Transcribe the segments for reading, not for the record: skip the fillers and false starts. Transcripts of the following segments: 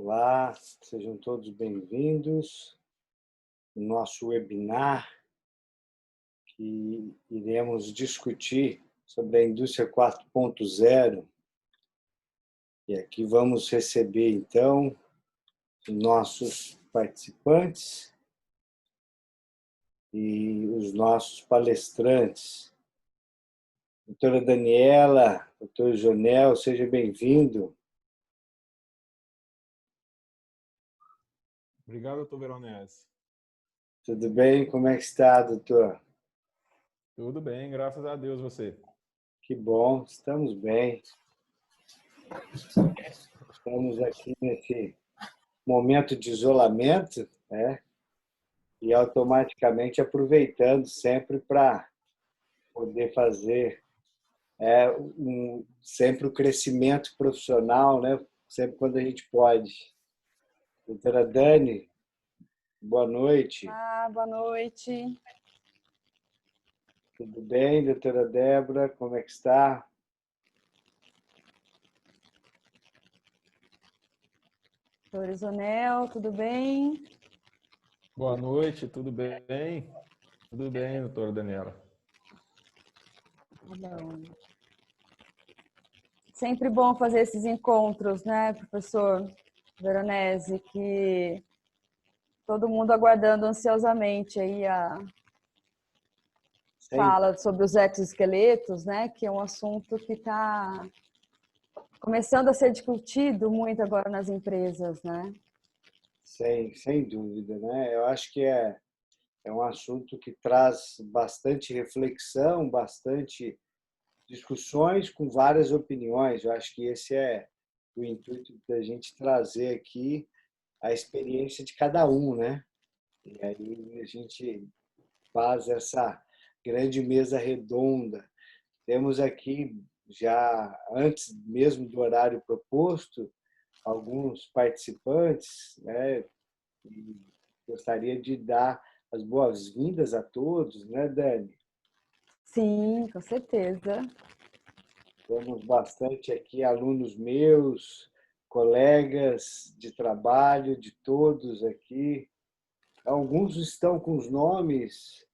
Olá, sejam todos bem-vindos no nosso webinar que iremos discutir sobre a indústria 4.0. E aqui vamos receber, então, os nossos participantes e os nossos palestrantes. Doutora Daniela, doutor Jonel, seja bem-vindo. Obrigado, doutor Veronese. Tudo bem? Como é que está, doutor? Tudo bem, graças a Deus, você. Que bom, estamos bem. Estamos aqui nesse momento de isolamento, né? E automaticamente aproveitando sempre para poder fazer sempre o crescimento profissional, né? Sempre quando a gente pode. Doutora Dani, boa noite. Boa noite. Tudo bem, doutora Débora? Como é que está? Doutor Isonel, tudo bem? Boa noite, tudo bem? Tudo bem, doutora Daniela. Tá bom. Sempre bom fazer esses encontros, né, professor Veronese, que todo mundo aguardando ansiosamente aí a fala sobre os exoesqueletos, né, que é um assunto que está começando a ser discutido muito agora nas empresas, né? Sem dúvida, né? Eu acho que é um assunto que traz bastante reflexão, bastante discussões com várias opiniões. Eu acho que esse é o intuito da gente trazer aqui a experiência de cada um, né? E aí a gente faz essa grande mesa redonda. Temos aqui, já antes mesmo do horário proposto, alguns participantes, né? E gostaria de dar as boas-vindas a todos, né, Dani? Sim, com certeza. Temos bastante aqui alunos meus, colegas de trabalho, de todos aqui. Alguns estão com os nomes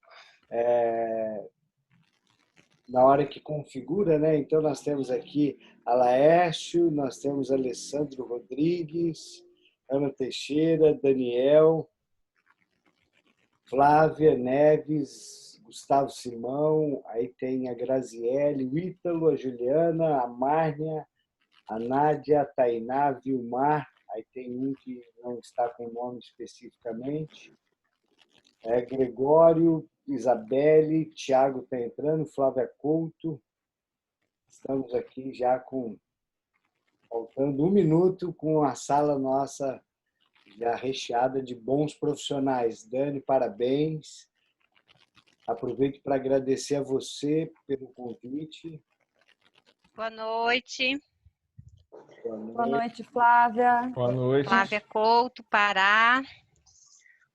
na hora que configura, né? Então, nós temos aqui a Laércio, nós temos Alessandro Rodrigues, Ana Teixeira, Daniel, Flávia Neves, Gustavo Simão, aí tem a Graziele, o Ítalo, a Juliana, a Márnia, a Nádia, a Tainá, a Vilmar, aí tem um que não está com nome especificamente, Gregório, Isabelle, Tiago está entrando, Flávia Couto. Estamos aqui já faltando 1 minuto com a sala nossa já recheada de bons profissionais. Dani, parabéns. Aproveito para agradecer a você pelo convite. Boa noite. Boa noite, Flávia. Boa noite. Flávia Couto, Pará.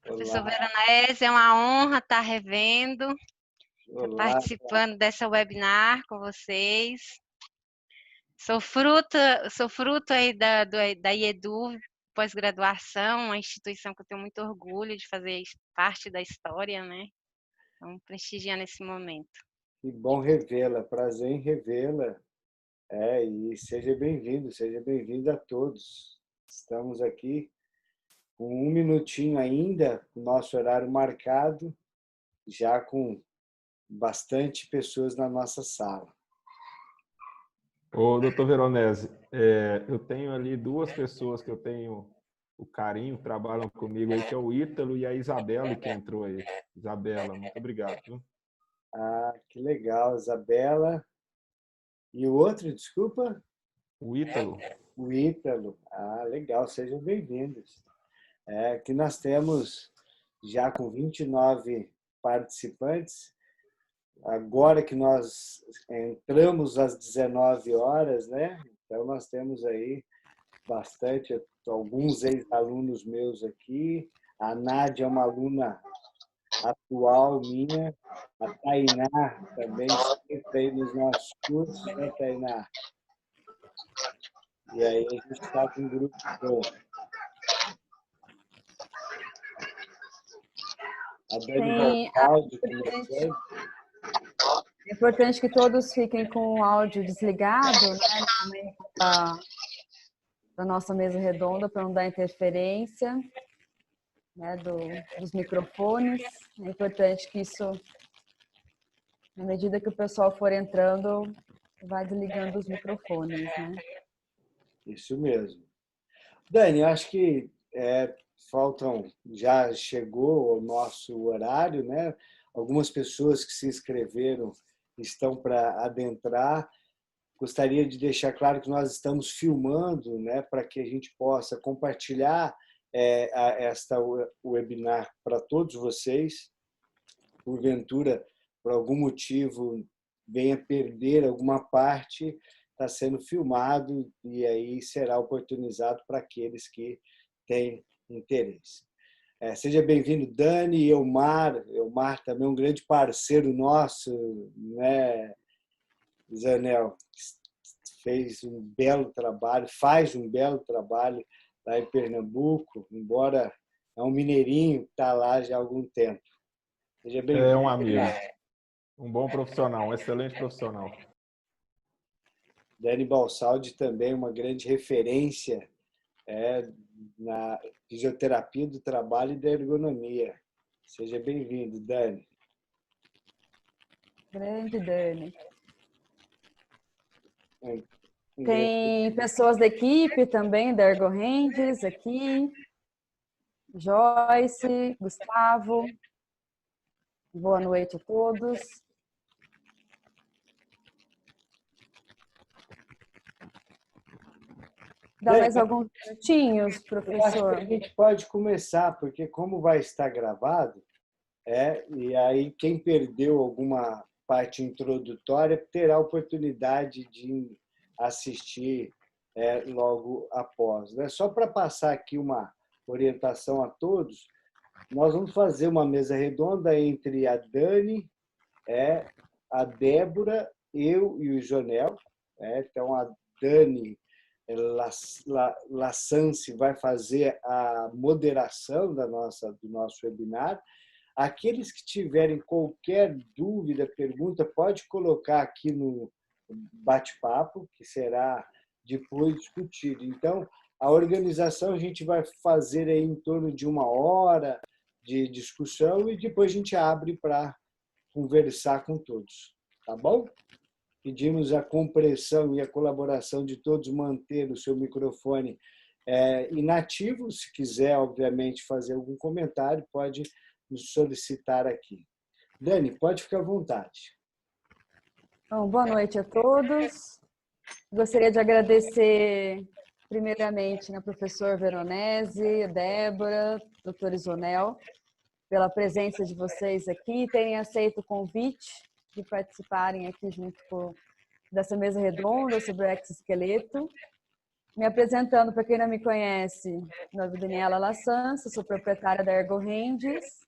Professor Veronese, é uma honra estar revendo, participando dessa webinar com vocês. Sou fruto aí da IEDU, pós-graduação, uma instituição que eu tenho muito orgulho de fazer parte da história, né? Então, prestigiando esse momento. Que bom revê-la, prazer em revê-la. E seja bem-vindo a todos. Estamos aqui com 1 minutinho ainda, o nosso horário marcado, já com bastante pessoas na nossa sala. Ô, doutor Veronese, eu tenho ali 2 pessoas que eu tenho o carinho, trabalham comigo aí, que é o Ítalo e a Isabela, que entrou aí. Isabela, muito obrigado. Viu? Que legal, Isabela. E o outro, desculpa? O Ítalo. O Ítalo. Legal, sejam bem-vindos. Aqui nós temos já com 29 participantes. Agora que nós entramos às 19 horas, né? Então nós temos aí bastante, alguns ex-alunos meus aqui. A Nádia é uma aluna atual minha. A Tainá também sempre aí nos nossos cursos, né, Tainá? E aí a gente está com um grupo bom. A Dani Balsaldi começando. É importante que todos fiquem com o áudio desligado, né? No momento da nossa mesa redonda, para não dar interferência, né, dos microfones. É importante que isso, na medida que o pessoal for entrando, vai desligando os microfones, né? Isso mesmo. Dani, acho que já chegou o nosso horário, né? Algumas pessoas que se inscreveram estão para adentrar. Gostaria de deixar claro que nós estamos filmando, né, para que a gente possa compartilhar esta webinar para todos vocês. Porventura, por algum motivo, venha perder alguma parte, está sendo filmado e aí será oportunizado para aqueles que têm interesse. Seja bem-vindo, Dani, Elmar. Elmar também é um grande parceiro nosso, né, Zanel? Faz um belo trabalho lá em Pernambuco, embora é um mineirinho que está lá já há algum tempo. Seja bem-vindo. É um amigo, um bom profissional, um excelente profissional. Dani Balsaldi também uma grande referência na fisioterapia do trabalho e da ergonomia. Seja bem-vindo, Dani. Grande Dani. Tem pessoas da equipe também, da Ergo Hands aqui. Joyce, Gustavo. Boa noite a todos. Dá mais alguns minutinhos, professor? Eu acho que a gente pode começar, porque como vai estar gravado, e aí quem perdeu alguma parte introdutória terá a oportunidade de assistir logo após. Né? Só para passar aqui uma orientação a todos, nós vamos fazer uma mesa redonda entre a Dani, a Débora, eu e o Jonel. Então, a Dani Lassance vai fazer a moderação do nosso webinar. Aqueles que tiverem qualquer dúvida, pergunta, pode colocar aqui no bate-papo, que será depois discutido. Então, a organização a gente vai fazer aí em torno de 1 hora de discussão e depois a gente abre para conversar com todos. Tá bom? Pedimos a compreensão e a colaboração de todos manter o seu microfone inativo. Se quiser, obviamente, fazer algum comentário, pode nos solicitar aqui. Dani, pode ficar à vontade. Bom, boa noite a todos. Gostaria de agradecer, primeiramente, ao professor Veronese, Débora, doutor Isonel, pela presença de vocês aqui, terem aceito o convite de participarem aqui junto dessa mesa redonda sobre o exoesqueleto. Me apresentando, para quem não me conhece, meu nome é Daniela Lassance, sou proprietária da Ergo Hands.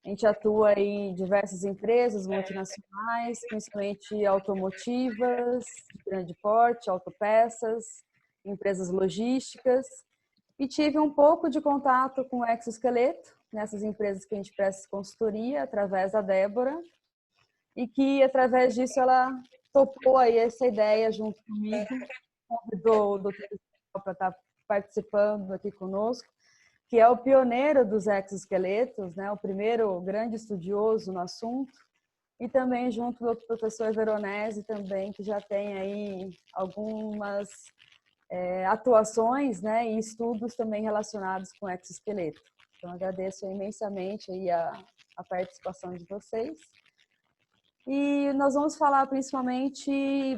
A gente atua em diversas empresas multinacionais, principalmente automotivas, de grande porte, autopeças, empresas logísticas. E tive um pouco de contato com o exoesqueleto, nessas empresas que a gente presta consultoria, através da Débora, e que, através disso, ela topou aí essa ideia junto comigo, convidou o doutor para estar participando aqui conosco, que é o pioneiro dos exoesqueletos, né? O primeiro grande estudioso no assunto, e também junto do professor Veronese também, que já tem aí algumas atuações, né, e estudos também relacionados com exoesqueleto. Então, agradeço imensamente aí a participação de vocês. E nós vamos falar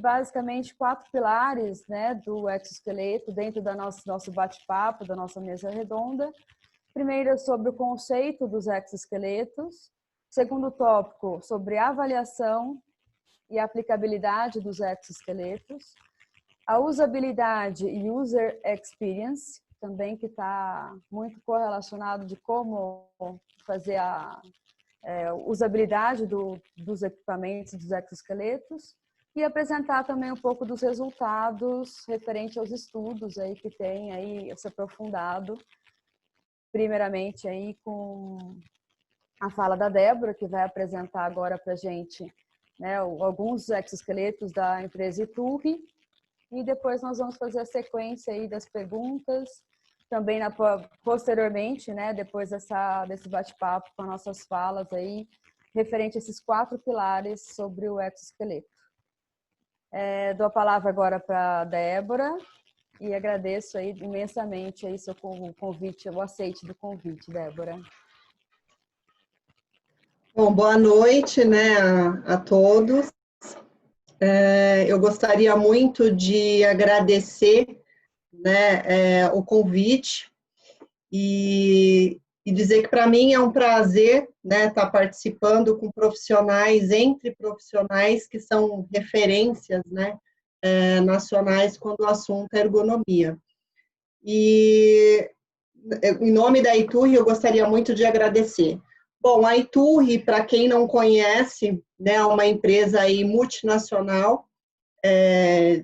basicamente 4 pilares, né, do exoesqueleto dentro do nosso bate-papo, da nossa mesa redonda. Primeiro, sobre o conceito dos exoesqueletos. Segundo tópico, sobre a avaliação e aplicabilidade dos exoesqueletos. A usabilidade e user experience, também que está muito correlacionado de como fazer a usabilidade dos equipamentos dos exoesqueletos, e apresentar também um pouco dos resultados referente aos estudos aí que tem aí se aprofundado, primeiramente aí com a fala da Débora, que vai apresentar agora para a gente, né, alguns exoesqueletos da empresa Iturri, e depois nós vamos fazer a sequência aí das perguntas, também posteriormente, né, depois desse bate-papo com as nossas falas aí, referente a esses 4 pilares sobre o exoesqueleto. Dou a palavra agora para a Débora e agradeço aí imensamente aí seu convite, o aceite do convite, Débora. Bom, boa noite, né, a todos. Eu gostaria muito de agradecer, né, o convite e dizer que para mim é um prazer, né, estar participando com profissionais, entre profissionais que são referências, né, nacionais quando o assunto é ergonomia. E em nome da Iturri eu gostaria muito de agradecer. Bom, a Iturri, para quem não conhece, né, é uma empresa aí multinacional,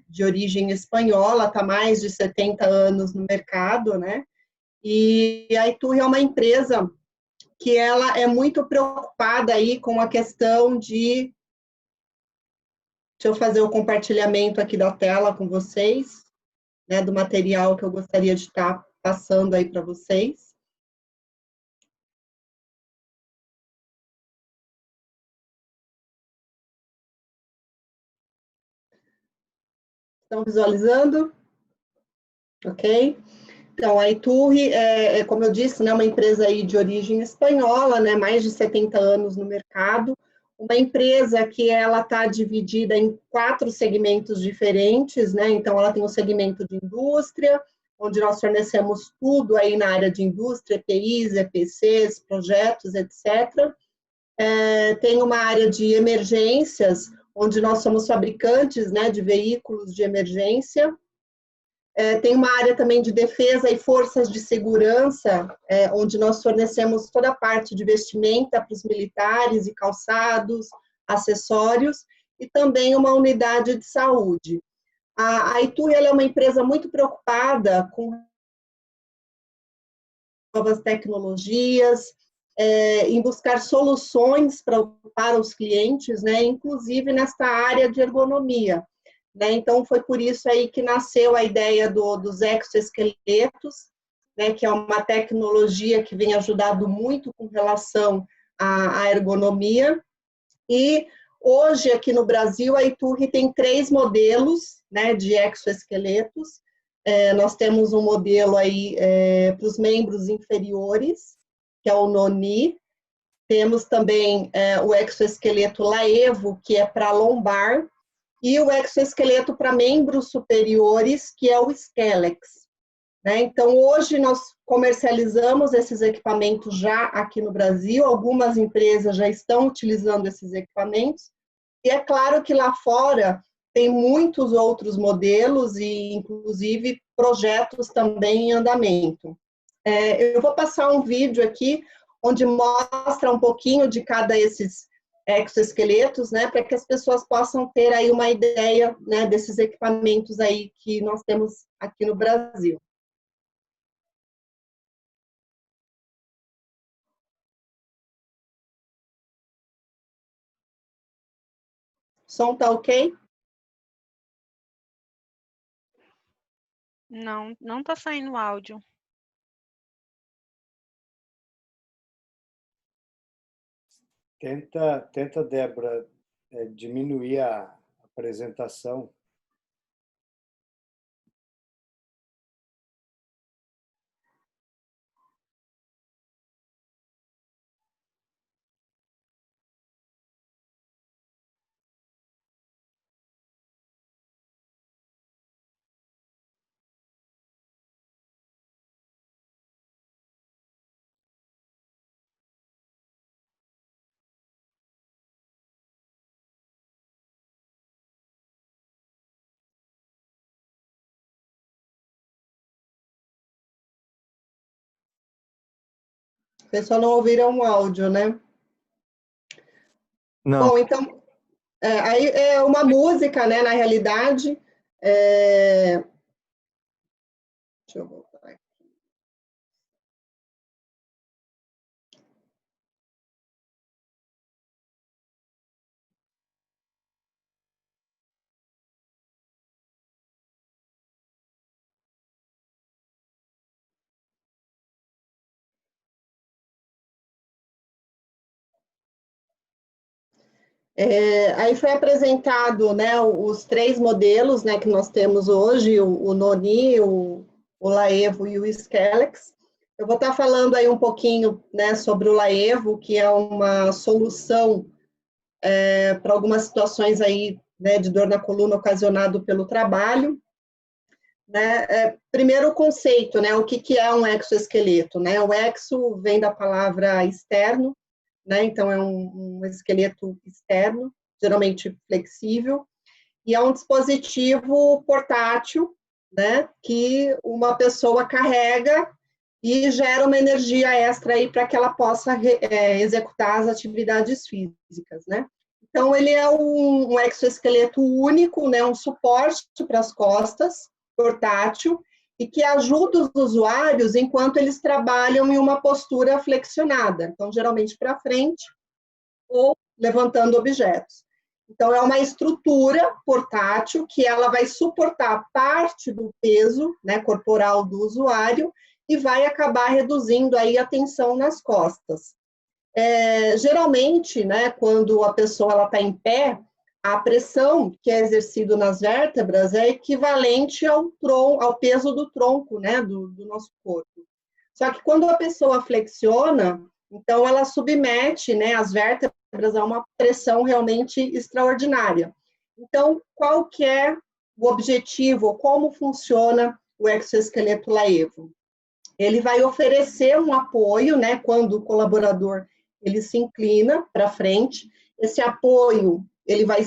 de origem espanhola, está há mais de 70 anos no mercado, né? E a Iturri é uma empresa que ela é muito preocupada aí com a questão de... Deixa eu fazer o compartilhamento aqui da tela com vocês, né, do material que eu gostaria de estar passando aí para vocês. Estão visualizando? Ok? Então, a Iturri como eu disse, né, uma empresa aí de origem espanhola, né, mais de 70 anos no mercado, uma empresa que ela está dividida em 4 segmentos diferentes, né, então ela tem o segmento de indústria, onde nós fornecemos tudo aí na área de indústria, EPIs, EPCs, projetos, etc. Tem uma área de emergências, onde nós somos fabricantes, né, de veículos de emergência. Tem uma área também de defesa e forças de segurança, onde nós fornecemos toda a parte de vestimenta para os militares e calçados, acessórios, e também uma unidade de saúde. A Iturri é uma empresa muito preocupada com novas tecnologias, em buscar soluções para os clientes, né, inclusive nesta área de ergonomia. Né? Então, foi por isso aí que nasceu a ideia dos exoesqueletos, né, que é uma tecnologia que vem ajudado muito com relação à ergonomia. E hoje, aqui no Brasil, a Iturri tem 3 modelos, né, de exoesqueletos. Nós temos um modelo aí para os membros inferiores, que é o Noni. Temos também o exoesqueleto Laevo, que é para lombar, e o exoesqueleto para membros superiores, que é o Skelex. Né? Então, hoje nós comercializamos esses equipamentos já aqui no Brasil, algumas empresas já estão utilizando esses equipamentos, e é claro que lá fora tem muitos outros modelos e, inclusive, projetos também em andamento. Eu vou passar um vídeo aqui onde mostra um pouquinho de cada esses exoesqueletos, né, para que as pessoas possam ter aí uma ideia, né, desses equipamentos aí que nós temos aqui no Brasil. O som tá ok? Não, não está saindo áudio. Tenta, Débora, diminuir a apresentação. Vocês só não ouviram o áudio, né? Não. Bom, então, aí é uma música, né, na realidade. Deixa eu voltar aqui. Aí foi apresentado, né, os 3 modelos, né, que nós temos hoje, o Noni, o Laevo e o Skelex. Eu vou estar falando aí um pouquinho, né, sobre o Laevo, que é uma solução para algumas situações aí, né, de dor na coluna ocasionado pelo trabalho. Né? Primeiro o conceito, né, o que é um exoesqueleto, né? O exo vem da palavra externo, né? Então é um esqueleto externo, geralmente flexível, e é um dispositivo portátil, né, que uma pessoa carrega e gera uma energia extra aí para que ela possa executar as atividades físicas, né? Então ele é um exoesqueleto único, né, um suporte para as costas, portátil, e que ajuda os usuários enquanto eles trabalham em uma postura flexionada, então geralmente para frente ou levantando objetos. Então é uma estrutura portátil que ela vai suportar parte do peso, né, corporal do usuário e vai acabar reduzindo aí a tensão nas costas. Geralmente, né, quando a pessoa está em pé, a pressão que é exercida nas vértebras é equivalente ao peso do tronco, né, do nosso corpo. Só que quando a pessoa flexiona, então ela submete, né, as vértebras a uma pressão realmente extraordinária. Então, qual que é o objetivo, como funciona o exoesqueleto Laevo? Ele vai oferecer um apoio, né, quando o colaborador ele se inclina para frente. Esse apoio ele vai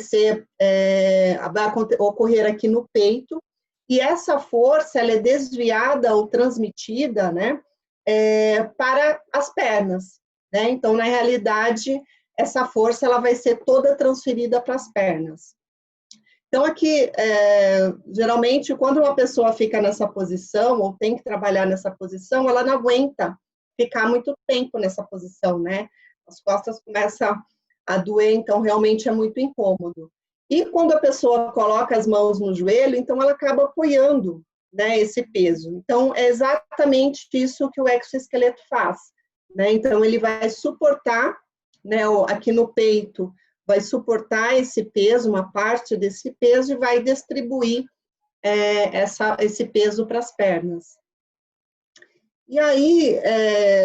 ocorrer aqui no peito, e essa força ela é desviada ou transmitida, né, para as pernas, né? Então, na realidade, essa força ela vai ser toda transferida para as pernas. Então, aqui, geralmente, quando uma pessoa fica nessa posição, ou tem que trabalhar nessa posição, ela não aguenta ficar muito tempo nessa posição, né? As costas começam a doer, então realmente é muito incômodo. E quando a pessoa coloca as mãos no joelho, então ela acaba apoiando, né, esse peso. Então é exatamente isso que o exoesqueleto faz, né? Então ele vai suportar, né, aqui no peito, vai suportar esse peso, uma parte desse peso, e vai distribuir esse peso para as pernas. E aí,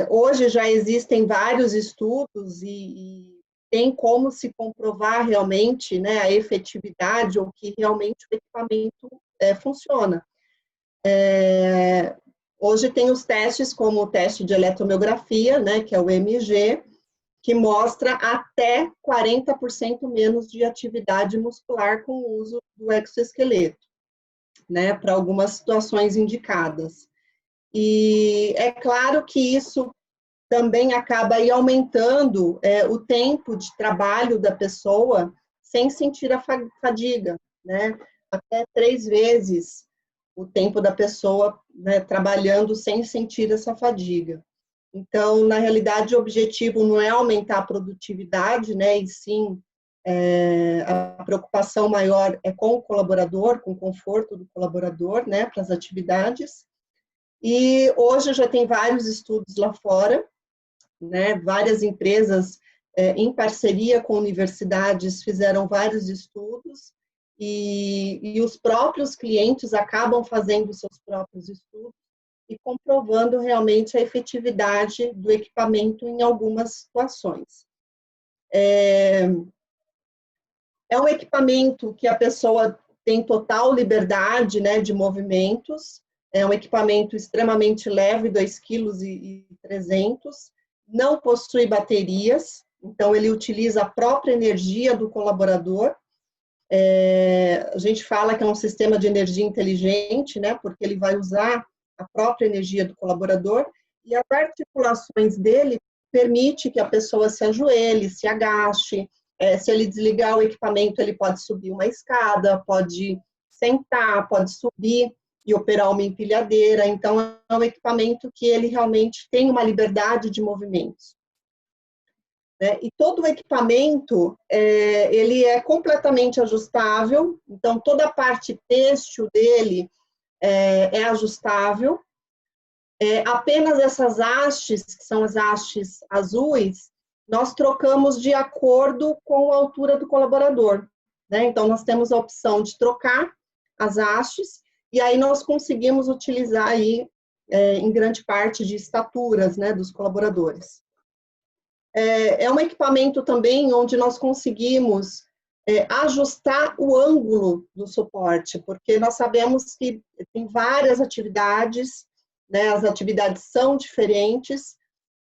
hoje já existem vários estudos e tem como se comprovar realmente, né, a efetividade ou que realmente o equipamento funciona. Hoje tem os testes, como o teste de eletromiografia, né, que é o EMG, que mostra até 40% menos de atividade muscular com o uso do exoesqueleto, né, para algumas situações indicadas. E é claro que isso também acaba aí aumentando o tempo de trabalho da pessoa sem sentir a fadiga, né? Até 3 vezes o tempo da pessoa, né, trabalhando sem sentir essa fadiga. Então, na realidade, o objetivo não é aumentar a produtividade, né? E sim, a preocupação maior é com o colaborador, com o conforto do colaborador, né, para as atividades. E hoje já tem vários estudos lá fora, né? Várias empresas, em parceria com universidades, fizeram vários estudos e os próprios clientes acabam fazendo seus próprios estudos e comprovando realmente a efetividade do equipamento em algumas situações. É um equipamento que a pessoa tem total liberdade, né, de movimentos. É um equipamento extremamente leve, 2,3 kg, não possui baterias, então ele utiliza a própria energia do colaborador. A gente fala que é um sistema de energia inteligente, né, porque ele vai usar a própria energia do colaborador, e as articulações dele permite que a pessoa se ajoelhe, se agache. Se ele desligar o equipamento, ele pode subir uma escada, pode sentar, pode subir e operar uma empilhadeira. Então, é um equipamento que ele realmente tem uma liberdade de movimentos. E todo o equipamento, ele é completamente ajustável, então toda a parte têxtil dele é ajustável. Apenas essas hastes, que são as hastes azuis, nós trocamos de acordo com a altura do colaborador, né? Então, nós temos a opção de trocar as hastes, e aí nós conseguimos utilizar aí, em grande parte, de estaturas, né, dos colaboradores. É um equipamento também onde nós conseguimos ajustar o ângulo do suporte, porque nós sabemos que tem várias atividades, né, as atividades são diferentes,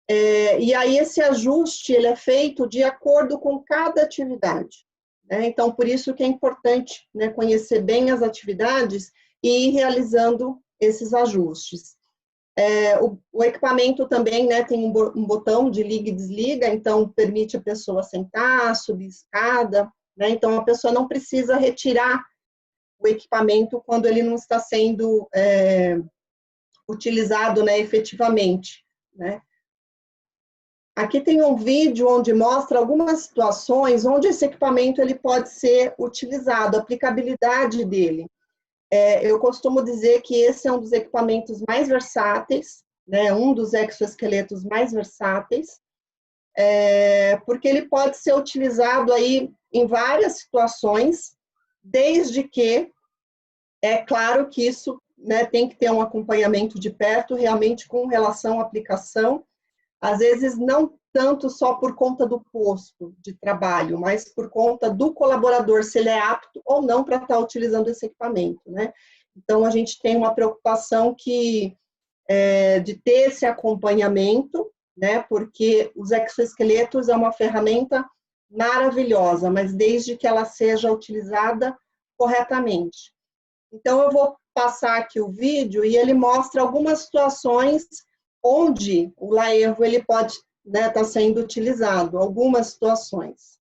e aí esse ajuste ele é feito de acordo com cada atividade, né? Então, por isso que é importante, né, conhecer bem as atividades e ir realizando esses ajustes. O equipamento também, né, tem um botão de liga e desliga, então permite a pessoa sentar, subir escada, né? Então a pessoa não precisa retirar o equipamento quando ele não está sendo utilizado, né, efetivamente, né? Aqui tem um vídeo onde mostra algumas situações onde esse equipamento ele pode ser utilizado, a aplicabilidade dele. Eu costumo dizer que esse é um dos equipamentos mais versáteis, né, um dos exoesqueletos mais versáteis, porque ele pode ser utilizado aí em várias situações, desde que, é claro que isso, né, tem que ter um acompanhamento de perto, realmente com relação à aplicação, às vezes não tanto só por conta do posto de trabalho, mas por conta do colaborador, se ele é apto ou não para estar utilizando esse equipamento, né? Então, a gente tem uma preocupação de ter esse acompanhamento, né? Porque os exoesqueletos é uma ferramenta maravilhosa, mas desde que ela seja utilizada corretamente. Então, eu vou passar aqui o vídeo e ele mostra algumas situações onde o Laevo ele pode estar sendo utilizado, algumas situações.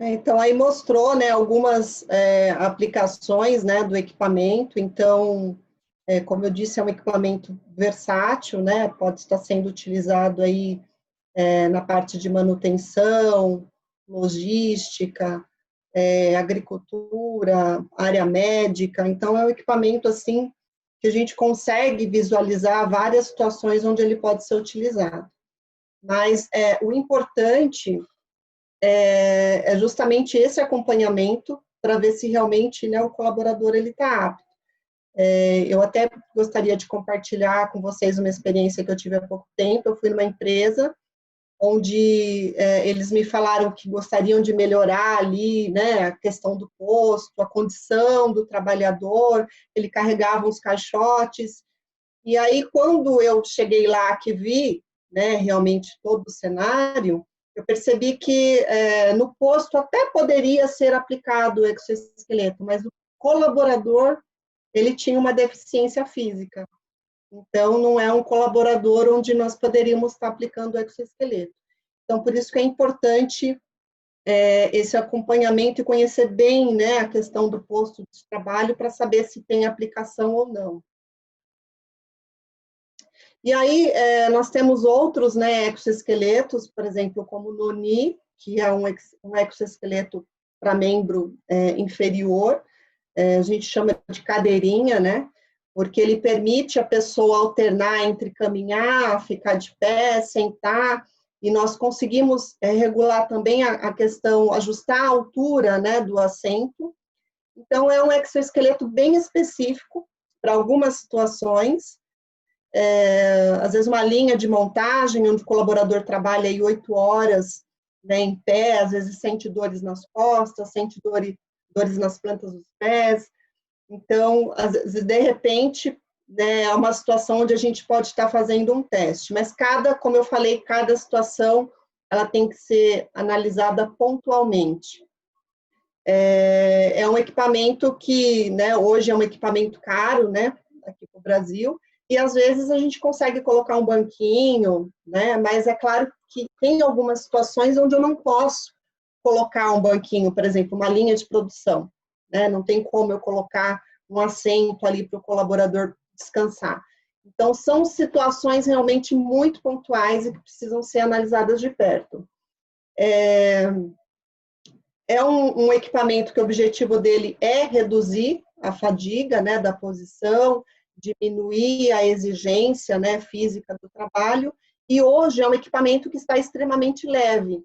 Então, aí mostrou, né, algumas aplicações, né, do equipamento. Então, como eu disse, é um equipamento versátil, né, pode estar sendo utilizado aí na parte de manutenção, logística, agricultura, área médica. Então, é um equipamento, assim, que a gente consegue visualizar várias situações onde ele pode ser utilizado. Mas o importante é justamente esse acompanhamento para ver se realmente, né, o colaborador ele está apto. Eu até gostaria de compartilhar com vocês uma experiência que eu tive há pouco tempo. Eu fui numa empresa onde eles me falaram que gostariam de melhorar ali, né, a questão do posto, a condição do trabalhador, ele carregava uns caixotes, e aí quando eu cheguei lá que vi, né, realmente todo o cenário, eu percebi que no posto até poderia ser aplicado o exoesqueleto, mas o colaborador, ele tinha uma deficiência física. Então, não é um colaborador onde nós poderíamos estar aplicando o exoesqueleto. Então, por isso que é importante esse acompanhamento e conhecer bem, né, a questão do posto de trabalho para saber se tem aplicação ou não. E aí, nós temos outros, né, exoesqueletos, por exemplo, como o Noni, que é um exoesqueleto para membro inferior, a gente chama de cadeirinha, né, porque ele permite a pessoa alternar entre caminhar, ficar de pé, sentar, e nós conseguimos regular também a questão, ajustar a altura, né, do assento. Então, é um exoesqueleto bem específico para algumas situações. Às vezes uma linha de montagem, onde o colaborador trabalha aí 8 horas né, em pé, às vezes sente dores nas costas, sente dores nas plantas dos pés. Então, às vezes, de repente, né, é uma situação onde a gente pode estar fazendo um teste, mas como eu falei, cada situação ela tem que ser analisada pontualmente. É um equipamento que, né, hoje é um equipamento caro, né, aqui no Brasil, e às vezes a gente consegue colocar um banquinho, né, mas é claro que tem algumas situações onde eu não posso colocar um banquinho, por exemplo, uma linha de produção, né, não tem como eu colocar um assento ali para o colaborador descansar. Então, são situações realmente muito pontuais e que precisam ser analisadas de perto. É um equipamento que o objetivo dele é reduzir a fadiga, né, da posição, diminuir a exigência, né, física do trabalho, e hoje é um equipamento que está extremamente leve.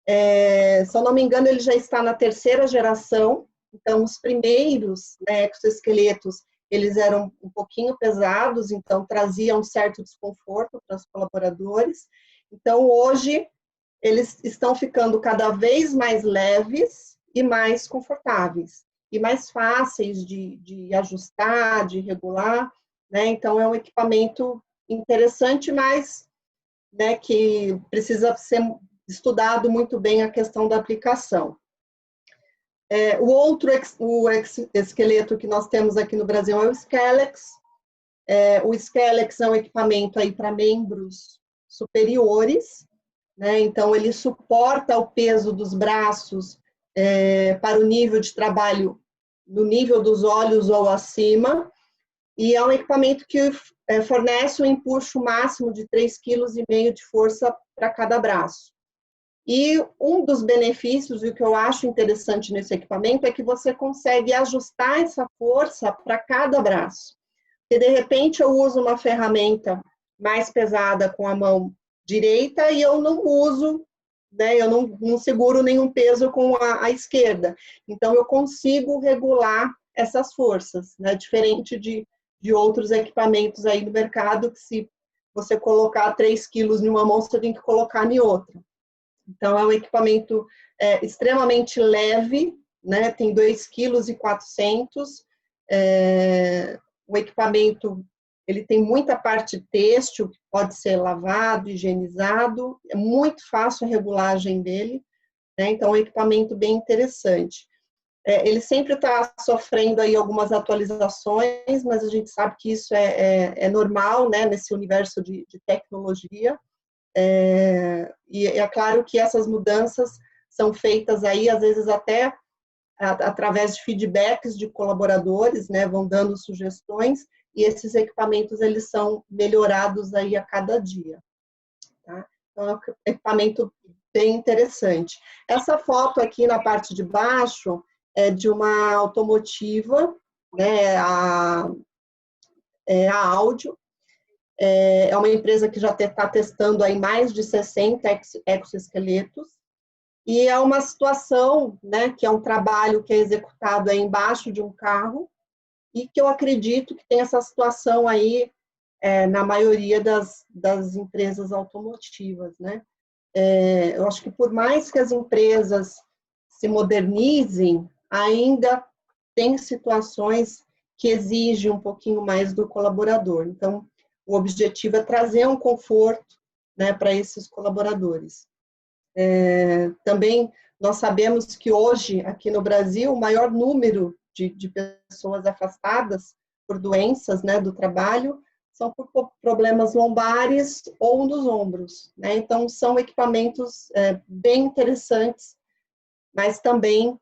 Se eu não me engano, ele já está na 3ª geração, então os primeiros, né, exoesqueletos, eles eram um pouquinho pesados, então traziam um certo desconforto para os colaboradores. Então, hoje, eles estão ficando cada vez mais leves e mais confortáveis, e mais fáceis de ajustar, de regular, né? Então, é um equipamento interessante, mas, né, que precisa ser estudado muito bem a questão da aplicação. O outro esqueleto que nós temos aqui no Brasil é o Skelex. O Skelex é um equipamento aí para membros superiores, né? Então, ele suporta o peso dos braços para o nível de trabalho, no nível dos olhos ou acima, e é um equipamento que fornece um empuxo máximo de 3,5 kg de força para cada braço. E um dos benefícios, e o que eu acho interessante nesse equipamento, é que você consegue ajustar essa força para cada braço. Porque, de repente, eu uso uma ferramenta mais pesada com a mão direita e eu não uso, né, eu não seguro nenhum peso com a esquerda. Então, eu consigo regular essas forças, né, diferente de outros equipamentos aí no mercado, que se você colocar 3 quilos em uma mão, você tem que colocar em outra. Então, é um equipamento extremamente leve, né, tem 2,4 kg. O equipamento, ele tem muita parte têxtil, que pode ser lavado, higienizado, é muito fácil a regulagem dele, né? Então, é um equipamento bem interessante. Ele sempre está sofrendo aí algumas atualizações, mas a gente sabe que isso é normal, né, nesse universo de tecnologia. E é claro que essas mudanças são feitas aí, às vezes até através de feedbacks de colaboradores, né, vão dando sugestões, e esses equipamentos, eles são melhorados aí a cada dia. Tá? Então, é um equipamento bem interessante. Essa foto aqui na parte de baixo é de uma automotiva, né, a Áudio. É uma empresa que já está testando aí mais de 60 exoesqueletos, e é uma situação, né, que é um trabalho que é executado aí embaixo de um carro, e que eu acredito que tem essa situação aí na maioria das empresas automotivas, né? Eu acho que por mais que as empresas se modernizem, ainda tem situações que exigem um pouquinho mais do colaborador. Então, o objetivo é trazer um conforto, né, para esses colaboradores. Também nós sabemos que hoje, aqui no Brasil, o maior número de pessoas afastadas por doenças, né, do trabalho são por problemas lombares ou nos ombros, né? Então, são equipamentos bem interessantes, mas também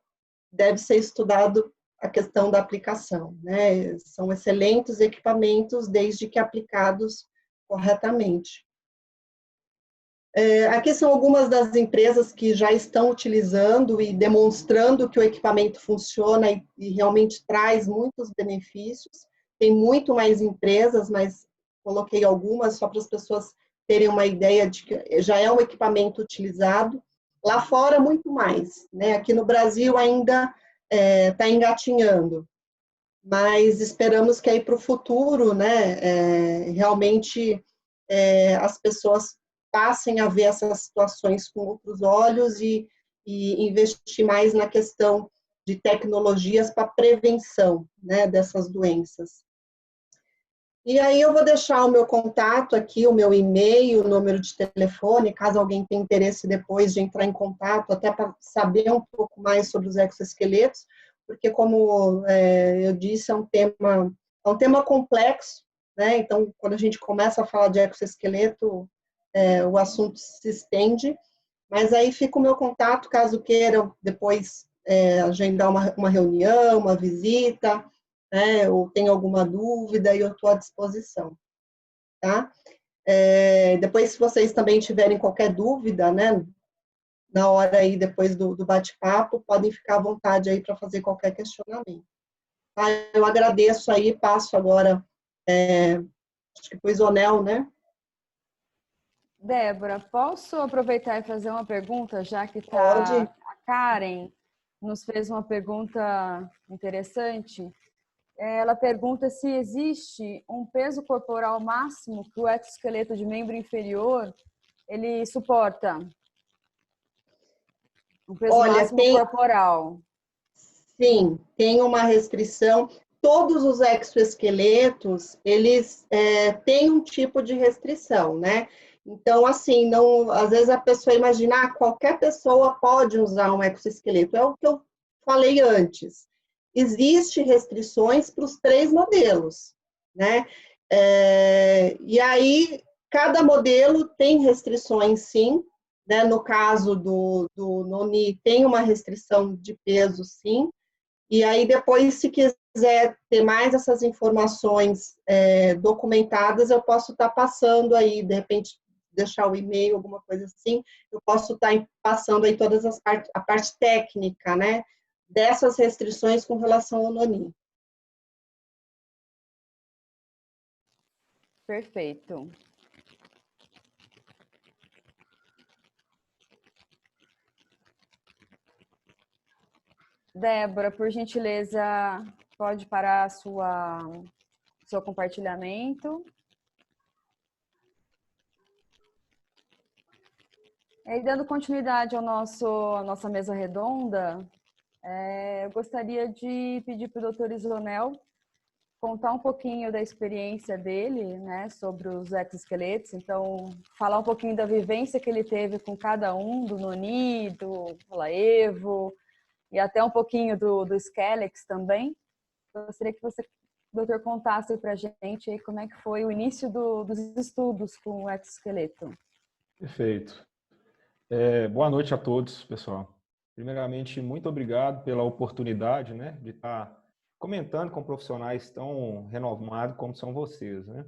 deve ser estudado a questão da aplicação, né? São excelentes equipamentos, desde que aplicados corretamente. Aqui são algumas das empresas que já estão utilizando e demonstrando que o equipamento funciona e realmente traz muitos benefícios. Tem muito mais empresas, mas coloquei algumas só para as pessoas terem uma ideia de que já é um equipamento utilizado. Lá fora, muito mais, né? Aqui no Brasil ainda está engatinhando, mas esperamos que aí para o futuro, né, realmente as pessoas passem a ver essas situações com outros olhos e investir mais na questão de tecnologias para prevenção, né, dessas doenças. E aí eu vou deixar o meu contato aqui, o meu e-mail, o número de telefone, caso alguém tenha interesse depois de entrar em contato, até para saber um pouco mais sobre os exoesqueletos, porque como eu disse, é um tema complexo, né? Então, quando a gente começa a falar de exoesqueleto, o assunto se estende, mas aí fica o meu contato, caso queiram depois agendar uma reunião, uma visita, né, ou tem alguma dúvida, e eu estou à disposição, tá? Depois, se vocês também tiverem qualquer dúvida, né, na hora aí, depois do bate-papo, podem ficar à vontade aí para fazer qualquer questionamento. Tá? Eu agradeço aí, passo agora, acho que foi Zonel, né? Débora, posso aproveitar e fazer uma pergunta, já que Pode. A Karen nos fez uma pergunta interessante. Ela pergunta se existe um peso corporal máximo que o exoesqueleto de membro inferior ele suporta. Um peso máximo corporal. Sim, tem uma restrição. Todos os exoesqueletos, eles têm um tipo de restrição, né? Então, assim, não, às vezes a pessoa imagina, qualquer pessoa pode usar um exoesqueleto. É o que eu falei antes. Existem restrições para os 3 modelos, né? E aí, cada modelo tem restrições, sim, né? No caso do Noni, tem uma restrição de peso, sim. E aí, depois, se quiser ter mais essas informações documentadas, eu posso estar passando aí, de repente, deixar o e-mail, alguma coisa assim, eu posso estar passando aí todas a parte técnica, né, dessas restrições com relação ao Noni. Perfeito. Débora, por gentileza, pode parar seu compartilhamento. E dando continuidade à nossa mesa redonda, eu gostaria de pedir para o Dr. Isonel contar um pouquinho da experiência dele, né, sobre os exoesqueletos. Então, falar um pouquinho da vivência que ele teve com cada um, do Noni, do Evo, e até um pouquinho do Skelex também. Gostaria que você, doutor, contasse para a gente aí como é que foi o início dos estudos com o exoesqueleto. Perfeito. Boa noite a todos, pessoal. Primeiramente, muito obrigado pela oportunidade, né, de estar comentando com profissionais tão renomados como são vocês, né?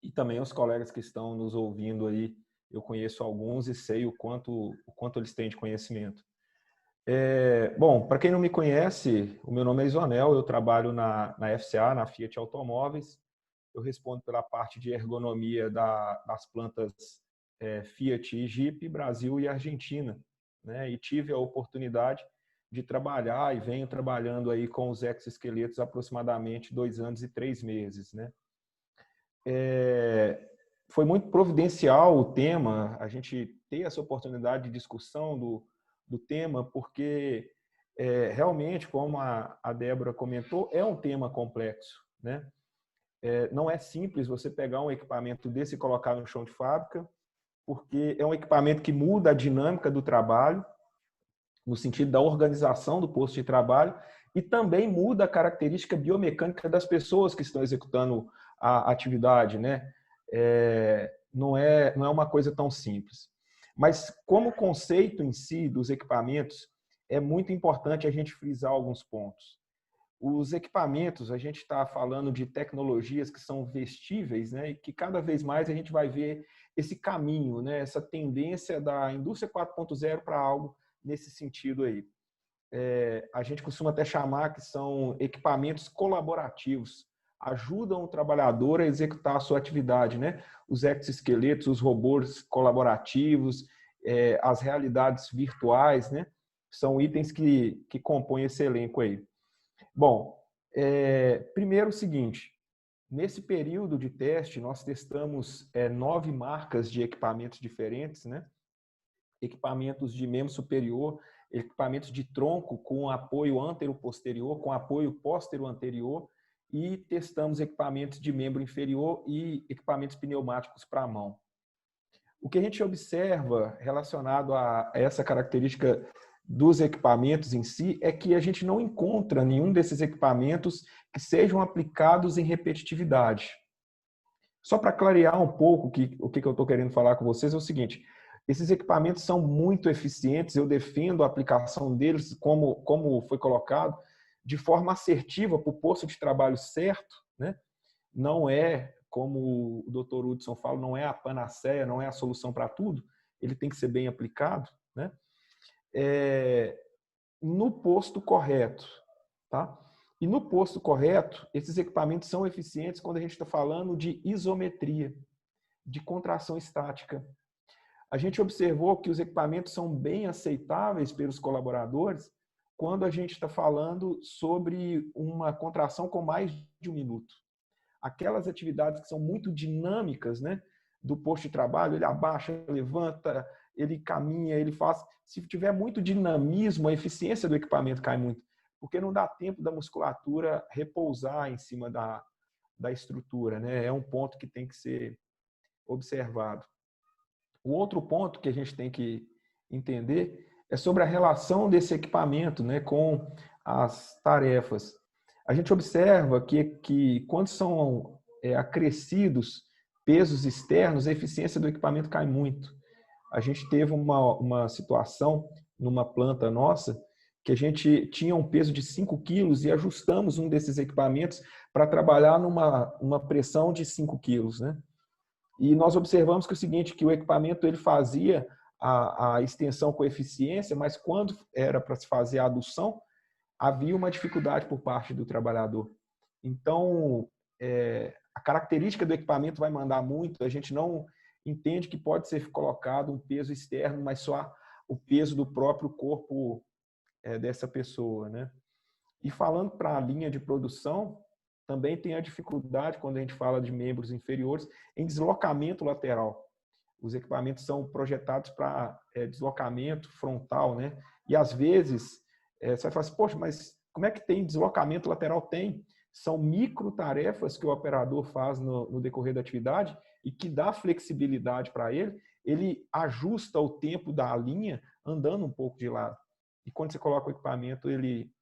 E também os colegas que estão nos ouvindo aí, eu conheço alguns e sei o quanto eles têm de conhecimento. Bom, para quem não me conhece, o meu nome é Isonel, eu trabalho na FCA, na Fiat Automóveis. Eu respondo pela parte de ergonomia das plantas Fiat e Jeep, Brasil e Argentina, né? E tive a oportunidade de trabalhar e venho trabalhando aí com os exoesqueletos aproximadamente 2 anos e 3 meses, né? Foi muito providencial o tema, a gente ter essa oportunidade de discussão do tema, porque realmente, como a Débora comentou, é um tema complexo, né? Não é simples você pegar um equipamento desse e colocar no chão de fábrica, porque é um equipamento que muda a dinâmica do trabalho, no sentido da organização do posto de trabalho, e também muda a característica biomecânica das pessoas que estão executando a atividade, né? Não é uma coisa tão simples. Mas como conceito em si dos equipamentos, é muito importante a gente frisar alguns pontos. Os equipamentos, a gente está falando de tecnologias que são vestíveis, né? E que cada vez mais a gente vai ver esse caminho, né? Essa tendência da indústria 4.0 para algo nesse sentido aí. A gente costuma até chamar que são equipamentos colaborativos, ajudam o trabalhador a executar a sua atividade, né? Os exoesqueletos, os robôs colaborativos, as realidades virtuais, né? São itens que compõem esse elenco aí. Bom, primeiro o seguinte, Nesse período de teste, nós testamos 9 marcas de equipamentos diferentes, né? Equipamentos de membro superior, equipamentos de tronco com apoio antero-posterior, com apoio póstero-anterior, e testamos equipamentos de membro inferior e equipamentos pneumáticos para a mão. O que a gente observa relacionado a essa característica dos equipamentos em si é que a gente não encontra nenhum desses equipamentos que sejam aplicados em repetitividade. Só para clarear um pouco o que eu estou querendo falar com vocês é o seguinte: esses equipamentos são muito eficientes, eu defendo a aplicação deles, como foi colocado, de forma assertiva para o posto de trabalho certo, né? Não é, como o Dr. Hudson fala, não é a panaceia, não é a solução para tudo, ele tem que ser bem aplicado, né? No posto correto, tá? E no posto correto, esses equipamentos são eficientes quando a gente está falando de isometria, de contração estática. A gente observou que os equipamentos são bem aceitáveis pelos colaboradores quando a gente está falando sobre uma contração com mais de 1 minuto. Aquelas atividades que são muito dinâmicas, né, do posto de trabalho, ele abaixa, levanta, ele caminha, ele faz. Se tiver muito dinamismo, a eficiência do equipamento cai muito, porque não dá tempo da musculatura repousar em cima da estrutura, né? É um ponto que tem que ser observado. O outro ponto que a gente tem que entender é sobre a relação desse equipamento, né, com as tarefas. A gente observa que quando são acrescidos pesos externos, a eficiência do equipamento cai muito. A gente teve uma situação numa planta nossa que a gente tinha um peso de 5 quilos e ajustamos um desses equipamentos para trabalhar numa pressão de 5 quilos, né? E nós observamos que é o seguinte, que o equipamento ele fazia a extensão com eficiência, mas quando era para se fazer a adução, havia uma dificuldade por parte do trabalhador. Então, a característica do equipamento vai mandar muito, a gente não entende que pode ser colocado um peso externo, mas só o peso do próprio corpo dessa pessoa, né? E falando para a linha de produção, também tem a dificuldade, quando a gente fala de membros inferiores, em deslocamento lateral. Os equipamentos são projetados para deslocamento frontal, né? E às vezes, você vai falar assim, poxa, mas como é que tem deslocamento lateral? Tem. São micro tarefas que o operador faz no decorrer da atividade e que dá flexibilidade para ele. Ele ajusta o tempo da linha andando um pouco de lado. E quando você coloca o equipamento, ele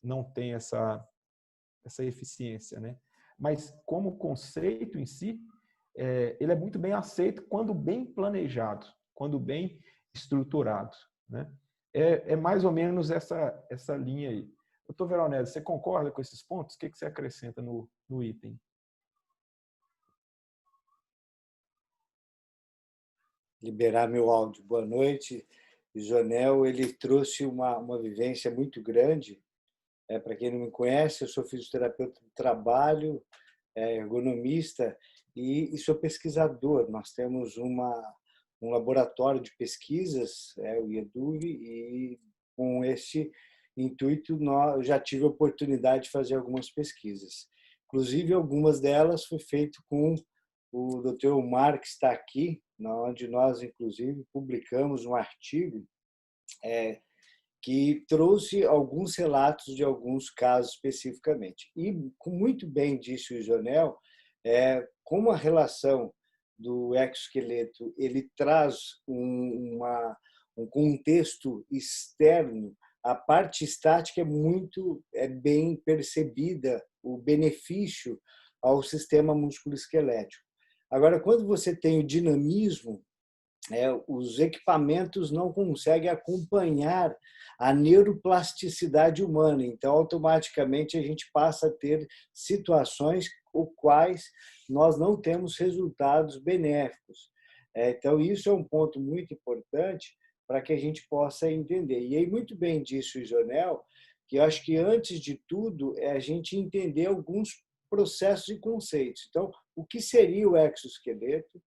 não tem essa eficiência, né? Mas como conceito em si, ele é muito bem aceito quando bem planejado, quando bem estruturado, né? É mais ou menos essa linha aí. Doutor Veronese, você concorda com esses pontos? O que você acrescenta no item? Liberar meu áudio. Boa noite. O Jonel, ele trouxe uma vivência muito grande. Para quem não me conhece, eu sou fisioterapeuta do trabalho, ergonomista e sou pesquisador. Nós temos um laboratório de pesquisas, o IEDUV, e com esse intuito eu já tive a oportunidade de fazer algumas pesquisas. Inclusive, algumas delas foi feito com o Dr. Omar, que está aqui, onde nós, inclusive, publicamos um artigo que trouxe alguns relatos de alguns casos especificamente. E, muito bem disse o Jonel, como a relação do exoesqueleto ele traz um contexto externo, a parte estática é bem percebida, o benefício ao sistema musculoesquelético. Agora, quando você tem o dinamismo, os equipamentos não conseguem acompanhar a neuroplasticidade humana. Então, automaticamente, a gente passa a ter situações com quais nós não temos resultados benéficos. Então, isso é um ponto muito importante para que a gente possa entender. E aí, muito bem disse o Jonel, que eu acho que, antes de tudo, é a gente entender alguns processos e conceitos. Então, o que seria o exoesqueleto?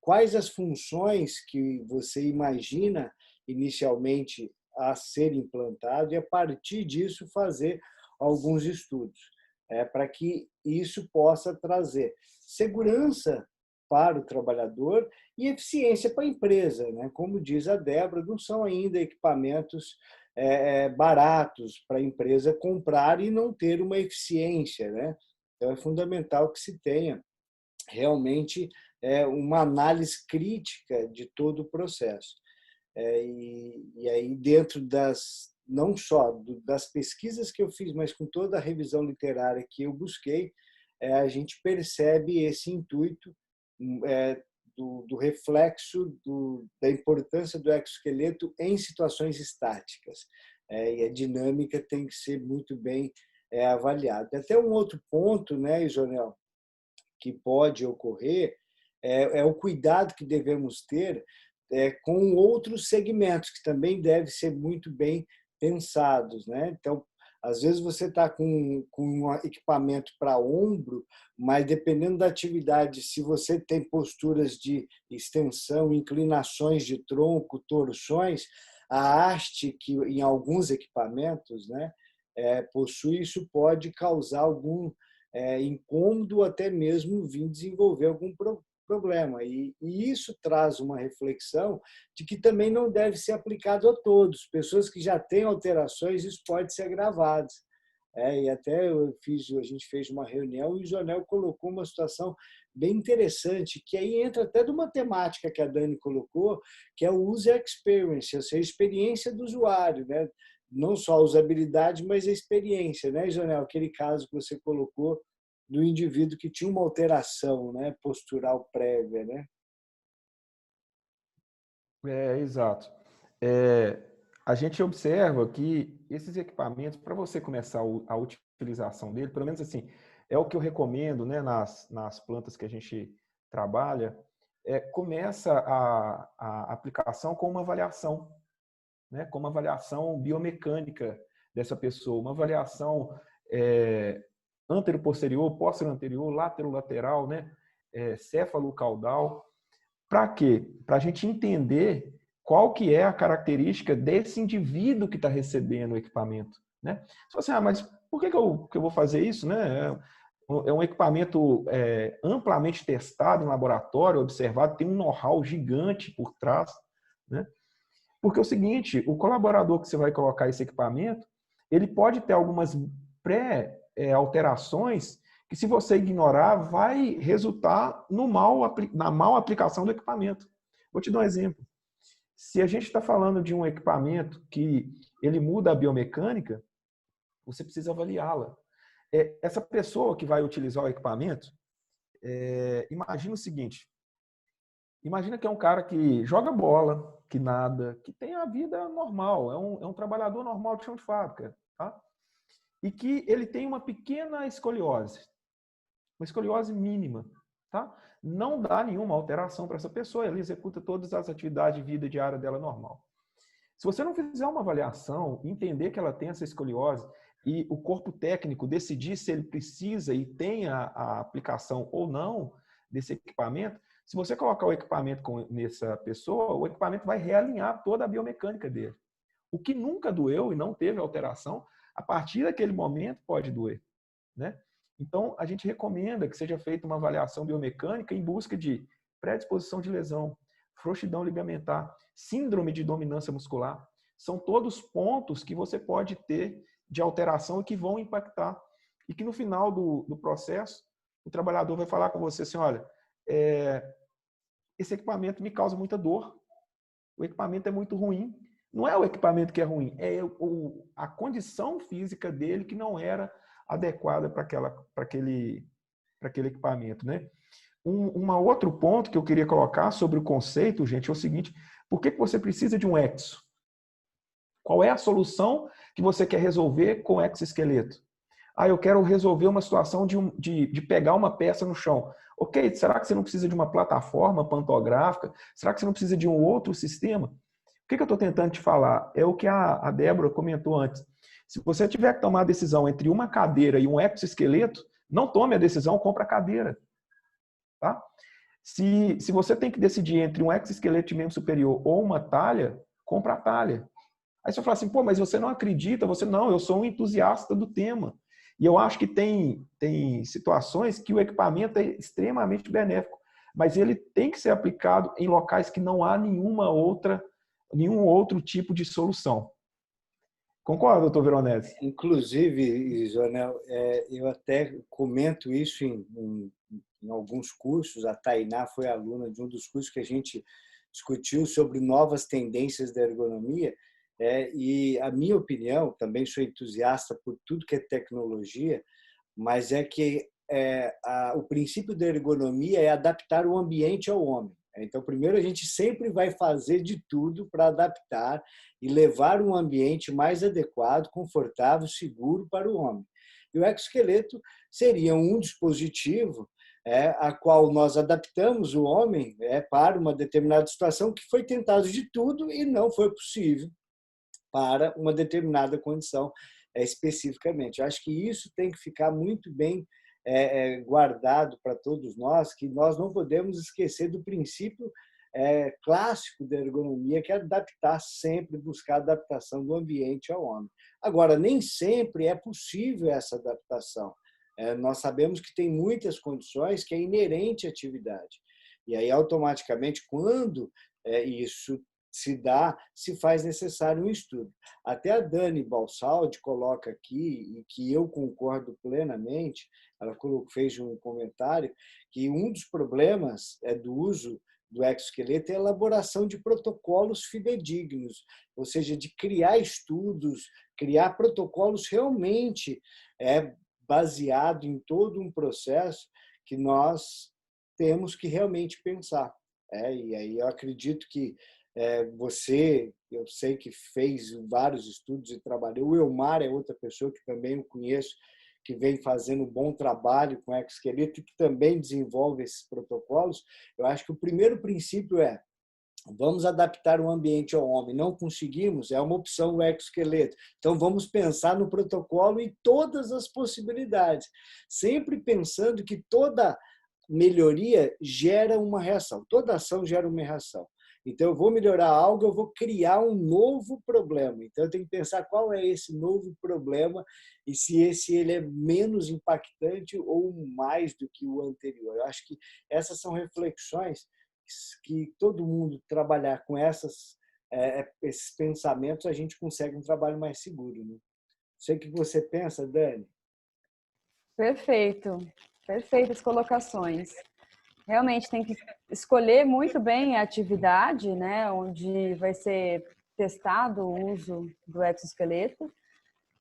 Quais as funções que você imagina inicialmente a ser implantado e, a partir disso, fazer alguns estudos. para que isso possa trazer segurança para o trabalhador e eficiência para a empresa, né? Como diz a Débora, não são ainda equipamentos baratos para a empresa comprar e não ter uma eficiência, né? Então, é fundamental que se tenha realmente uma análise crítica de todo o processo. E aí, dentro não só das pesquisas que eu fiz, mas com toda a revisão literária que eu busquei, a gente percebe esse intuito do reflexo da importância do exoesqueleto em situações estáticas. E a dinâmica tem que ser muito bem avaliada. Até um outro ponto, né, Isonel, que pode ocorrer é o cuidado que devemos ter com outros segmentos, que também devem ser muito bem pensados, né? Então, às vezes você está com um equipamento para ombro, mas dependendo da atividade, se você tem posturas de extensão, inclinações de tronco, torções, a haste que em alguns equipamentos, né, possui, isso pode causar algum incômodo, até mesmo vir desenvolver algum problema. E isso traz uma reflexão de que também não deve ser aplicado a todos. Pessoas que já têm alterações, isso pode ser agravado. E até a gente fez uma reunião e o Isonel colocou uma situação bem interessante, que aí entra até de uma temática que a Dani colocou, que é o user experience, ou seja, a experiência do usuário, né? Não só a usabilidade, mas a experiência, né, Isonel? Aquele caso que você colocou do indivíduo que tinha uma alteração, né, postural prévia, né? Exato. A gente observa que esses equipamentos, para você começar a utilização dele, pelo menos assim, é o que eu recomendo, né, nas plantas que a gente trabalha, começa a aplicação com uma avaliação, né, com uma avaliação biomecânica dessa pessoa, uma avaliação antero-posterior, póstero-anterior, látero-lateral, né, céfalo-caudal. Para quê? Para a gente entender qual que é a característica desse indivíduo que está recebendo o equipamento, né? Você fala assim, mas por que eu vou fazer isso, né? É um equipamento amplamente testado em laboratório, observado, tem um know-how gigante por trás, né? Porque é o seguinte, o colaborador que você vai colocar esse equipamento, ele pode ter algumas alterações que, se você ignorar, vai resultar na mal aplicação do equipamento. Vou te dar um exemplo. Se a gente está falando de um equipamento que ele muda a biomecânica, você precisa avaliá-la. Essa pessoa que vai utilizar o equipamento, imagina o seguinte, imagina que é um cara que joga bola, que nada, que tem a vida normal, é um trabalhador normal de chão de fábrica, tá? E que ele tem uma pequena escoliose, uma escoliose mínima, tá? Não dá nenhuma alteração para essa pessoa, ela executa todas as atividades de vida diária dela normal. Se você não fizer uma avaliação, entender que ela tem essa escoliose e o corpo técnico decidir se ele precisa e tem a aplicação ou não desse equipamento, se você colocar o equipamento nessa pessoa, o equipamento vai realinhar toda a biomecânica dele. O que nunca doeu e não teve alteração, a partir daquele momento pode doer, né? Então, a gente recomenda que seja feita uma avaliação biomecânica em busca de predisposição de lesão, frouxidão ligamentar, síndrome de dominância muscular. São todos pontos que você pode ter de alteração e que vão impactar. E que no final do processo, o trabalhador vai falar com você assim, olha, esse equipamento me causa muita dor, o equipamento é muito ruim. Não é o equipamento que é ruim, é a condição física dele que não era adequada para aquele equipamento, né? Um outro ponto que eu queria colocar sobre o conceito, gente, é o seguinte: por que você precisa de um exo? Qual é a solução que você quer resolver com o exoesqueleto? Eu quero resolver uma situação de pegar uma peça no chão. Ok, será que você não precisa de uma plataforma pantográfica? Será que você não precisa de um outro sistema? O que eu estou tentando te falar? É o que a Débora comentou antes. Se você tiver que tomar a decisão entre uma cadeira e um exoesqueleto, não tome a decisão, compra a cadeira. Tá? Se você tem que decidir entre um exoesqueleto de membro superior ou uma talha, compra a talha. Aí você fala assim, pô, mas você não acredita, eu sou um entusiasta do tema. E eu acho que tem situações que o equipamento é extremamente benéfico, mas ele tem que ser aplicado em locais que não há nenhum outro tipo de solução. Concorda, doutor Veronese? Inclusive, Isonel, eu até comento isso em alguns cursos. A Tainá foi aluna de um dos cursos que a gente discutiu sobre novas tendências da ergonomia. E a minha opinião, também sou entusiasta por tudo que é tecnologia, mas é que o princípio da ergonomia é adaptar o ambiente ao homem. Então, primeiro, a gente sempre vai fazer de tudo para adaptar e levar um ambiente mais adequado, confortável, seguro para o homem. E o exoesqueleto seria um dispositivo a qual nós adaptamos o homem para uma determinada situação que foi tentado de tudo e não foi possível para uma determinada condição especificamente. Eu acho que isso tem que ficar muito bem guardado para todos nós, que nós não podemos esquecer do princípio clássico da ergonomia, que é adaptar sempre, buscar a adaptação do ambiente ao homem. Agora, nem sempre é possível essa adaptação. Nós sabemos que tem muitas condições que é inerente à atividade. E aí, automaticamente, quando isso se faz necessário um estudo. Até a Dani Balsaldi coloca aqui, e que eu concordo plenamente, ela fez um comentário, que um dos problemas do uso do exoesqueleto é a elaboração de protocolos fidedignos, ou seja, de criar estudos, criar protocolos realmente baseado em todo um processo que nós temos que realmente pensar. E aí eu acredito que você, eu sei que fez vários estudos e trabalhou. O Elmar é outra pessoa que também eu conheço, que vem fazendo um bom trabalho com exoesqueleto e que também desenvolve esses protocolos. Eu acho que o primeiro princípio vamos adaptar o ambiente ao homem. Não conseguimos, é uma opção o exoesqueleto. Então, vamos pensar no protocolo e todas as possibilidades, sempre pensando que toda melhoria gera uma reação, toda ação gera uma reação. Então, eu vou melhorar algo, eu vou criar um novo problema. Então, eu tenho que pensar qual é esse novo problema e se ele é menos impactante ou mais do que o anterior. Eu acho que essas são reflexões que todo mundo trabalhar com esses pensamentos, a gente consegue um trabalho mais seguro. Né? Não sei o que você pensa, Dani. Perfeito. Perfeitas colocações. Realmente tem que escolher muito bem a atividade, né, onde vai ser testado o uso do exoesqueleto,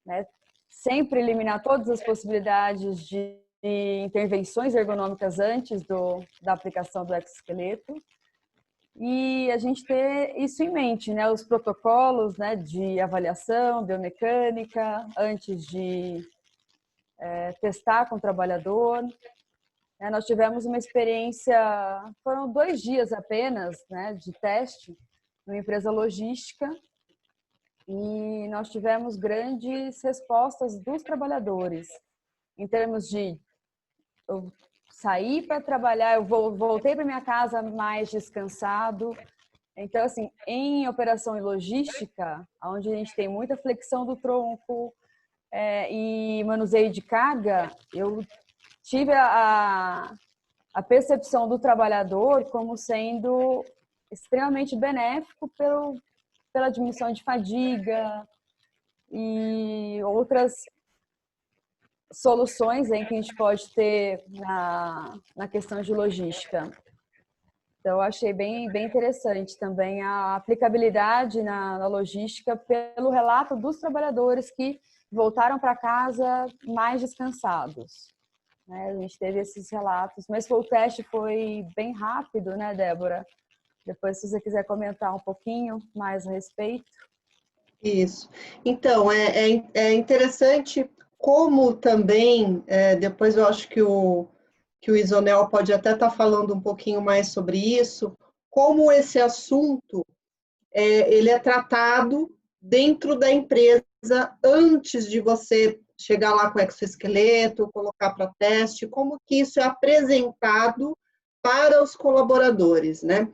né? Sempre eliminar todas as possibilidades de intervenções ergonômicas antes da aplicação do exoesqueleto. E a gente ter isso em mente, né, os protocolos, né, de avaliação biomecânica antes de testar com o trabalhador. Nós tivemos uma experiência, foram 2 dias apenas, né, de teste numa empresa logística e nós tivemos grandes respostas dos trabalhadores em termos de eu saí para trabalhar, eu voltei para minha casa mais descansado. Então, assim, em operação e logística, onde a gente tem muita flexão do tronco e manuseio de carga, eu tive a percepção do trabalhador como sendo extremamente benéfico pela diminuição de fadiga e outras soluções que a gente pode ter na questão de logística. Então, eu achei bem interessante também a aplicabilidade na logística pelo relato dos trabalhadores que voltaram para casa mais descansados. A gente teve esses relatos, mas o teste foi bem rápido, né, Débora? Depois, se você quiser comentar um pouquinho mais a respeito. Isso. Então, é interessante como também, depois eu acho que o Isonel pode até estar falando um pouquinho mais sobre isso, como esse assunto ele é tratado dentro da empresa antes de você chegar lá com o exoesqueleto, colocar para teste, como que isso é apresentado para os colaboradores, né?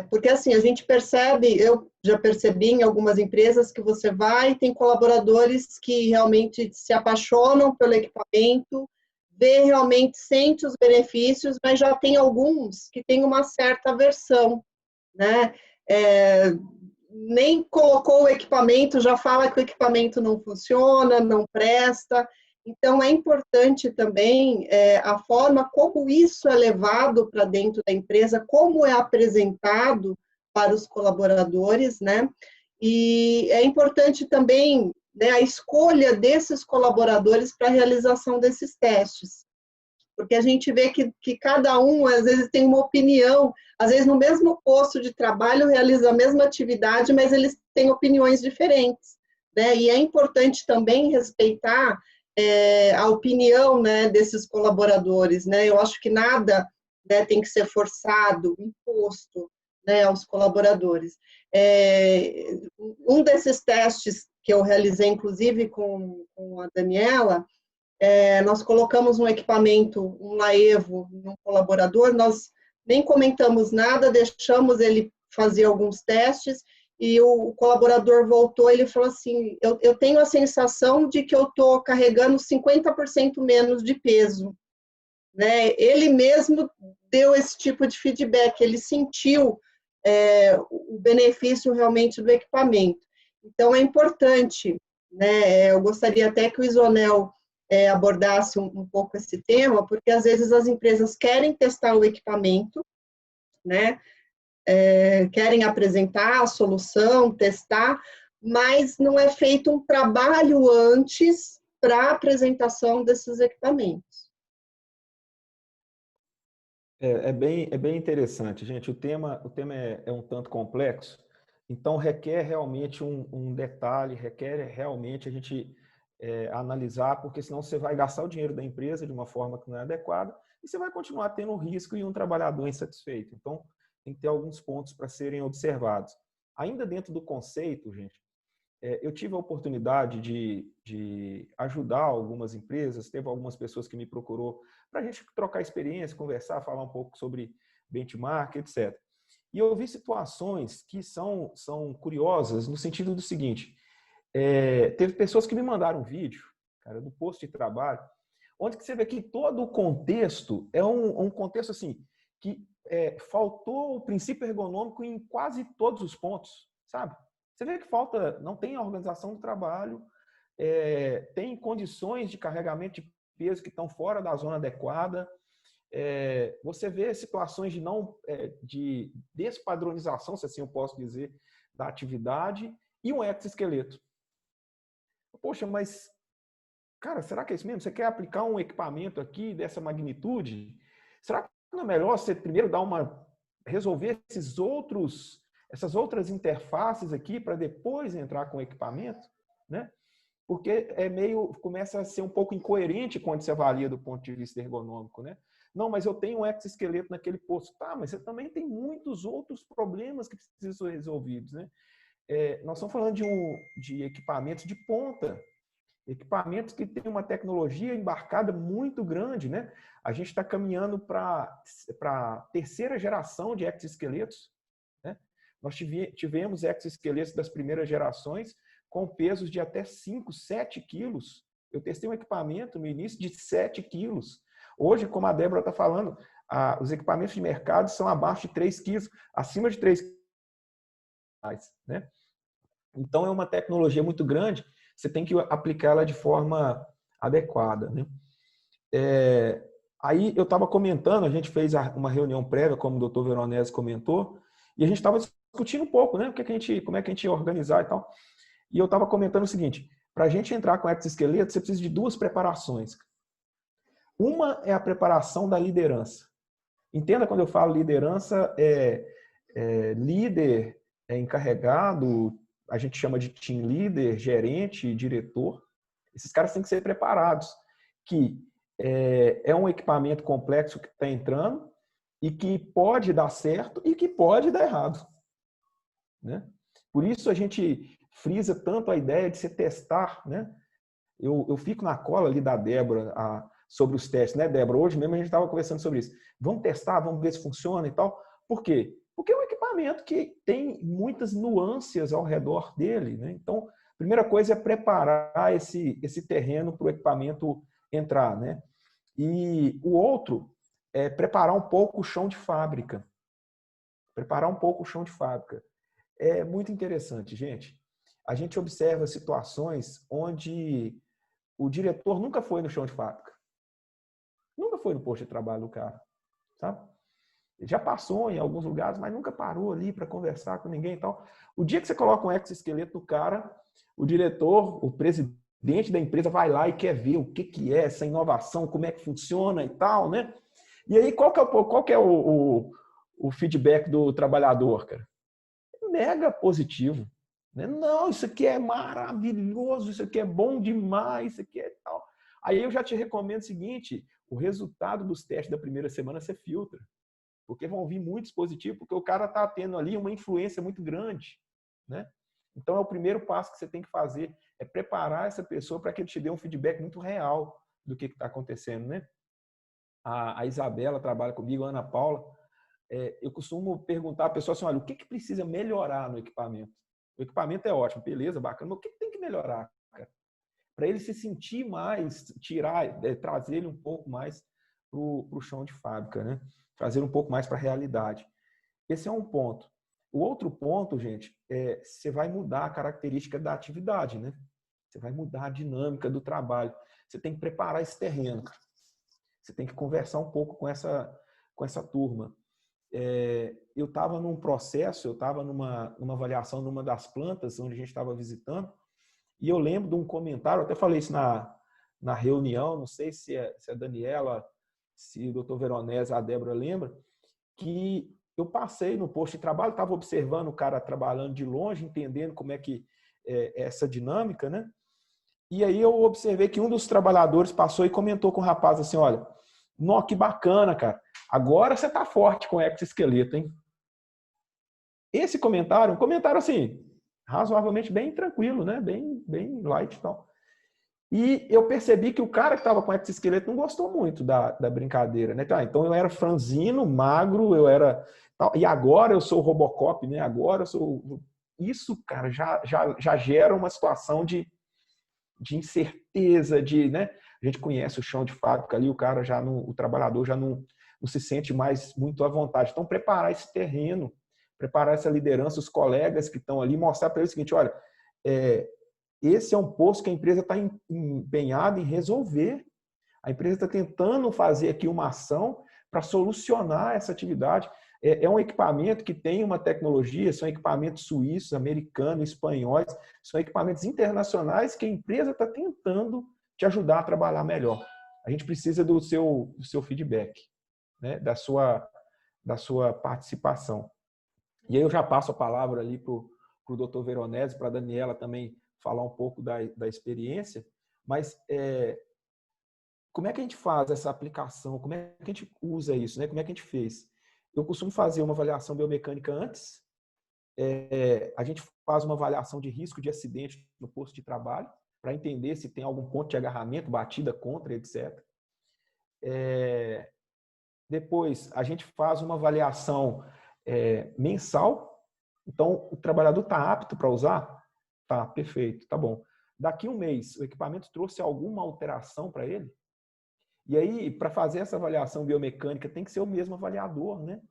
Porque assim, a gente percebe, eu já percebi em algumas empresas que você vai, tem colaboradores que realmente se apaixonam pelo equipamento, vê realmente, sente os benefícios, mas já tem alguns que têm uma certa aversão, né? Nem colocou o equipamento, já fala que o equipamento não funciona, não presta. Então, é importante também a forma como isso é levado para dentro da empresa, como é apresentado para os colaboradores, né? E é importante também, né, a escolha desses colaboradores para a realização desses testes. Porque a gente vê que cada um, às vezes, tem uma opinião, às vezes no mesmo posto de trabalho realiza a mesma atividade, mas eles têm opiniões diferentes, né? E é importante também respeitar a opinião, né, desses colaboradores, né? Eu acho que nada, né, tem que ser forçado, imposto, né, aos colaboradores. Um desses testes que eu realizei, inclusive, com a Daniela, nós colocamos um equipamento, um Laevo, num colaborador, nós nem comentamos nada, deixamos ele fazer alguns testes, e o colaborador voltou, ele falou assim, eu tenho a sensação de que eu estou carregando 50% menos de peso. Né? Ele mesmo deu esse tipo de feedback, ele sentiu o benefício realmente do equipamento. Então, é importante, né? Eu gostaria até que o Isonel abordasse um pouco esse tema, porque às vezes as empresas querem testar o equipamento, né? Querem apresentar a solução, testar, mas não é feito um trabalho antes para a apresentação desses equipamentos. É bem interessante, gente. O tema é um tanto complexo, então requer realmente um detalhe, requer realmente a gente analisar, porque senão você vai gastar o dinheiro da empresa de uma forma que não é adequada e você vai continuar tendo um risco e um trabalhador insatisfeito. Então, tem que ter alguns pontos para serem observados. Ainda dentro do conceito, gente, eu tive a oportunidade de ajudar algumas empresas, teve algumas pessoas que me procurou para a gente trocar experiência, conversar, falar um pouco sobre benchmark, etc. E eu vi situações que são curiosas no sentido do seguinte, teve pessoas que me mandaram um vídeo, cara, do posto de trabalho, onde que você vê que todo o contexto é um contexto assim, que faltou o princípio ergonômico em quase todos os pontos, sabe? Você vê que não tem a organização do trabalho, tem condições de carregamento de peso que estão fora da zona adequada, você vê situações de despadronização, se assim eu posso dizer, da atividade e um exoesqueleto. Poxa, mas, cara, será que é isso mesmo? Você quer aplicar um equipamento aqui dessa magnitude? Será que não é melhor você primeiro resolver essas outras interfaces aqui para depois entrar com o equipamento, né? Porque começa a ser um pouco incoerente quando se avalia do ponto de vista ergonômico, né? Não, mas eu tenho um exoesqueleto naquele posto. Tá, mas você também tem muitos outros problemas que precisam ser resolvidos, né? Nós estamos falando de equipamentos de ponta, equipamentos que têm uma tecnologia embarcada muito grande, né? A gente está caminhando para a terceira geração de exoesqueletos, né? Nós tivemos exoesqueletos das primeiras gerações com pesos de até 5, 7 quilos. Eu testei um equipamento no início de 7 quilos. Hoje, como a Débora está falando, os equipamentos de mercado são abaixo de 3 quilos, acima de 3 quilos, né? Então, é uma tecnologia muito grande, você tem que aplicar ela de forma adequada, né? Aí eu estava comentando, a gente fez uma reunião prévia, como o doutor Veronese comentou, e a gente estava discutindo um pouco, né? Como é que a gente ia organizar e tal. E eu estava comentando o seguinte, para a gente entrar com exoesqueleto, você precisa de 2 preparações. Uma é a preparação da liderança. Entenda quando eu falo liderança, líder, encarregado, a gente chama de team leader, gerente, diretor. Esses caras têm que ser preparados, que é um equipamento complexo que está entrando e que pode dar certo e que pode dar errado, né? Por isso a gente frisa tanto a ideia de se testar, né? Eu fico na cola ali da Débora sobre os testes, né, Débora? Hoje mesmo a gente estava conversando sobre isso. Vamos testar, vamos ver se funciona e tal. Por quê? Porque é um equipamento que tem muitas nuances ao redor dele, né? Então, a primeira coisa é preparar esse terreno para o equipamento entrar, né? E o outro é preparar um pouco o chão de fábrica. Preparar um pouco o chão de fábrica. É muito interessante, gente. A gente observa situações onde o diretor nunca foi no chão de fábrica. Nunca foi no posto de trabalho do cara, sabe? Ele já passou em alguns lugares, mas nunca parou ali para conversar com ninguém e tal. O dia que você coloca um exoesqueleto no cara, o diretor, o presidente da empresa vai lá e quer ver o que é essa inovação, como é que funciona e tal, né? E aí, qual que é o feedback do trabalhador, cara? Mega positivo. Né? Não, isso aqui é maravilhoso, isso aqui é bom demais, isso aqui é tal. Aí eu já te recomendo o seguinte, o resultado dos testes da primeira semana você filtra. Porque vão vir muitos positivos, porque o cara está tendo ali uma influência muito grande. Né? Então, é o primeiro passo que você tem que fazer, é preparar essa pessoa para que ele te dê um feedback muito real do que está acontecendo. Né? A Isabela trabalha comigo, a Ana Paula. Eu costumo perguntar à pessoa assim, olha, o que precisa melhorar no equipamento? O equipamento é ótimo, beleza, bacana, mas o que tem que melhorar, cara? Para ele se sentir mais, trazer ele um pouco mais para o chão de fábrica, né? Trazer um pouco mais para a realidade. Esse é um ponto. O outro ponto, gente, você vai mudar a característica da atividade, né? Você vai mudar a dinâmica do trabalho. Você tem que preparar esse terreno. Você tem que conversar um pouco com essa turma. Eu estava num processo, eu estava numa avaliação numa das plantas onde a gente estava visitando, e eu lembro de um comentário, eu até falei isso na reunião, não sei se a Daniela, se o Dr. Veronese, a Débora lembra, que eu passei no posto de trabalho, estava observando o cara trabalhando de longe, entendendo como é que é essa dinâmica, né? E aí eu observei que um dos trabalhadores passou e comentou com o rapaz assim, olha, nó, que bacana, cara. Agora você tá forte com exoesqueleto, hein? Esse comentário, um comentário assim, razoavelmente bem tranquilo, né? Bem light e tal. E eu percebi que o cara que estava com exoesqueleto não gostou muito da brincadeira, né? Então eu era franzino, magro, eu era... E agora eu sou Robocop, né? Agora eu sou... Isso, cara, já gera uma situação de incerteza, né? A gente conhece o chão de fábrica ali, o trabalhador já não se sente mais muito à vontade. Então, preparar esse terreno, preparar essa liderança, os colegas que estão ali, mostrar para eles o seguinte, olha, esse é um posto que a empresa está empenhada em resolver. A empresa está tentando fazer aqui uma ação para solucionar essa atividade. É um equipamento que tem uma tecnologia, são equipamentos suíços, americanos, espanhóis, são equipamentos internacionais que a empresa está tentando te ajudar a trabalhar melhor. A gente precisa do seu feedback, né? da sua participação. E aí eu já passo a palavra ali para o Dr. Veronese, para a Daniela também falar um pouco da experiência, mas como é que a gente faz essa aplicação? Como é que a gente usa isso? Né? Como é que a gente fez? Eu costumo fazer uma avaliação biomecânica antes, a gente faz uma avaliação de risco de acidente no posto de trabalho, para entender se tem algum ponto de agarramento, batida contra, etc. Depois, a gente faz uma avaliação mensal. Então, o trabalhador está apto para usar? Tá, perfeito, tá bom. Daqui um mês, o equipamento trouxe alguma alteração para ele? E aí, para fazer essa avaliação biomecânica, tem que ser o mesmo avaliador, né?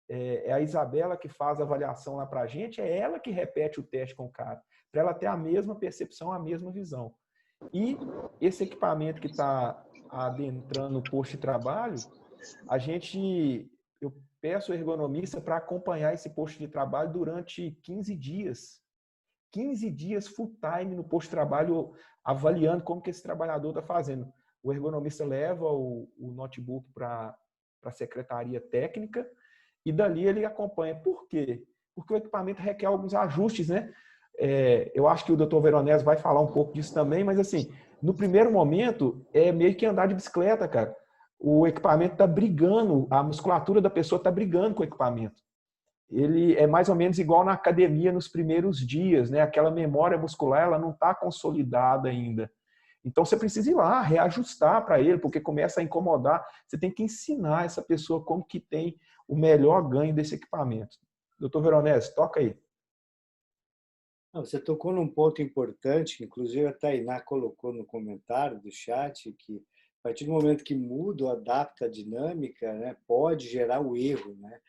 É a Isabela que faz a avaliação lá para a gente, é ela que repete o teste com o cara, para ela ter a mesma percepção, a mesma visão. E esse equipamento que está adentrando o posto de trabalho, eu peço ao ergonomista para acompanhar esse posto de trabalho durante 15 dias. 15 dias full time no posto de trabalho, avaliando como que esse trabalhador está fazendo. O ergonomista leva o notebook para a secretaria técnica e dali ele acompanha. Por quê? Porque o equipamento requer alguns ajustes, né? Eu acho que o Dr. Veronese vai falar um pouco disso também, mas assim, no primeiro momento, é meio que andar de bicicleta, cara. O equipamento está brigando, a musculatura da pessoa está brigando com o equipamento. Ele é mais ou menos igual na academia nos primeiros dias, né? Aquela memória muscular, ela não está consolidada ainda. Então, você precisa ir lá, reajustar para ele, porque começa a incomodar. Você tem que ensinar essa pessoa como que tem o melhor ganho desse equipamento. Doutor Veronese, toca aí. Não, você tocou num ponto importante, inclusive a Tainá colocou no comentário do chat, que a partir do momento que muda ou adapta a dinâmica, né, pode gerar o erro, né?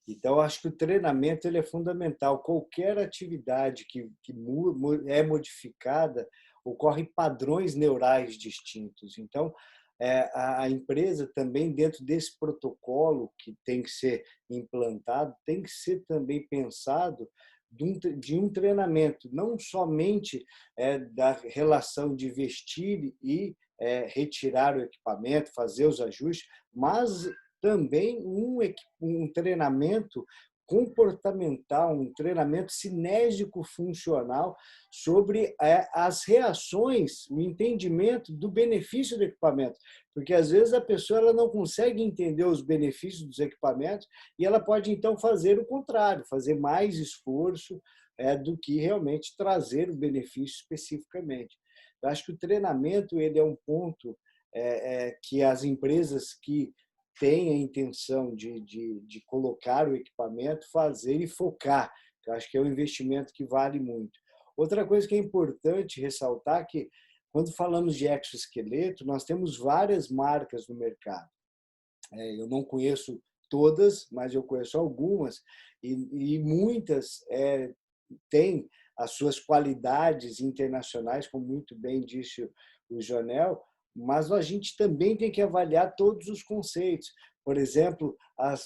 Então, acho que o treinamento ele é fundamental. Qualquer atividade que é modificada, ocorrem padrões neurais distintos. Então, a empresa também, dentro desse protocolo que tem que ser implantado, tem que ser também pensado de um treinamento, não somente da relação de vestir e retirar o equipamento, fazer os ajustes, mas também um treinamento comportamental, um treinamento cinésico funcional sobre as reações, o entendimento do benefício do equipamento. Porque, às vezes, a pessoa ela não consegue entender os benefícios dos equipamentos e ela pode, então, fazer o contrário, fazer mais esforço do que realmente trazer o benefício especificamente. Eu acho que o treinamento ele é um ponto que as empresas que têm a intenção de colocar o equipamento, fazer e focar. Eu acho que é um investimento que vale muito. Outra coisa que é importante ressaltar é que, quando falamos de exoesqueleto, nós temos várias marcas no mercado. Eu não conheço todas, mas eu conheço algumas, e muitas têm as suas qualidades internacionais, como muito bem disse o Jonel, mas a gente também tem que avaliar todos os conceitos. Por exemplo,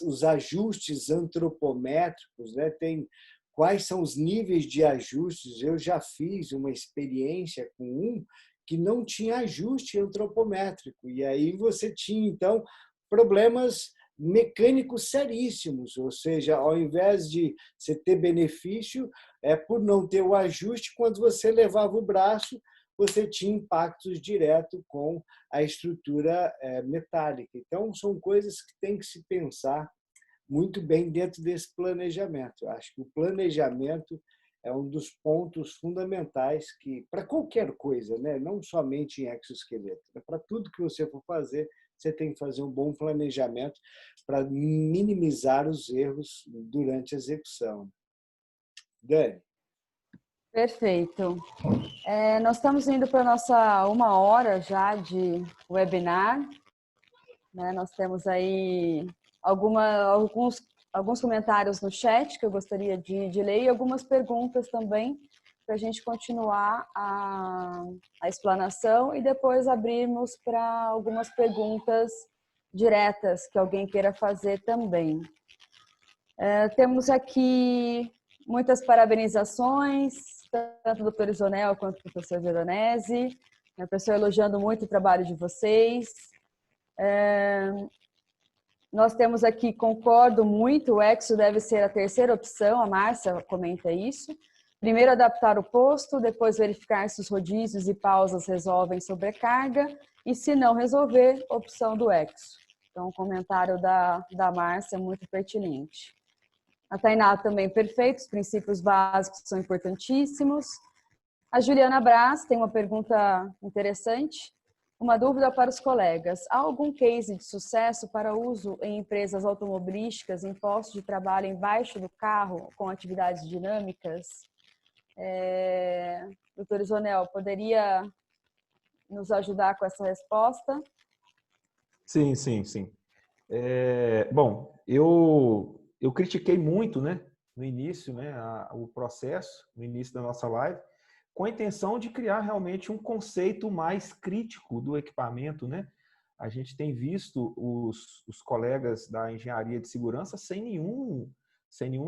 os ajustes antropométricos, né? Quais são os níveis de ajustes? Eu já fiz uma experiência com um que não tinha ajuste antropométrico, e aí você tinha, então, problemas mecânicos seríssimos, ou seja, ao invés de você ter benefício, por não ter o ajuste, quando você levava o braço, você tinha impactos diretos com a estrutura metálica. Então, são coisas que tem que se pensar muito bem dentro desse planejamento. Eu acho que o planejamento é um dos pontos fundamentais que, para qualquer coisa, né? Não somente em exoesqueleto, para tudo que você for fazer, você tem que fazer um bom planejamento para minimizar os erros durante a execução. Dani? Perfeito. Nós estamos indo para a nossa 1 hora já de webinar. Né? Nós temos aí alguns comentários no chat que eu gostaria de ler e algumas perguntas também para a gente continuar a explanação e depois abrirmos para algumas perguntas diretas que alguém queira fazer também. Temos aqui muitas parabenizações, tanto do Dr. Isonel quanto do professor Veronese, a pessoa elogiando muito o trabalho de vocês. Nós temos aqui, concordo muito, o exo deve ser a terceira opção, a Márcia comenta isso. Primeiro adaptar o posto, depois verificar se os rodízios e pausas resolvem sobrecarga e, se não resolver, opção do exo. Então, o comentário da Márcia é muito pertinente. A Tainá também, perfeito, os princípios básicos são importantíssimos. A Juliana Braz tem uma pergunta interessante. Uma dúvida para os colegas. Há algum case de sucesso para uso em empresas automobilísticas em postos de trabalho embaixo do carro com atividades dinâmicas? Doutor Isonel, poderia nos ajudar com essa resposta? Sim. Bom, eu critiquei muito, né, no início, né, o processo, no início da nossa live, com a intenção de criar realmente um conceito mais crítico do equipamento, né? A gente tem visto os colegas da engenharia de segurança sem nenhum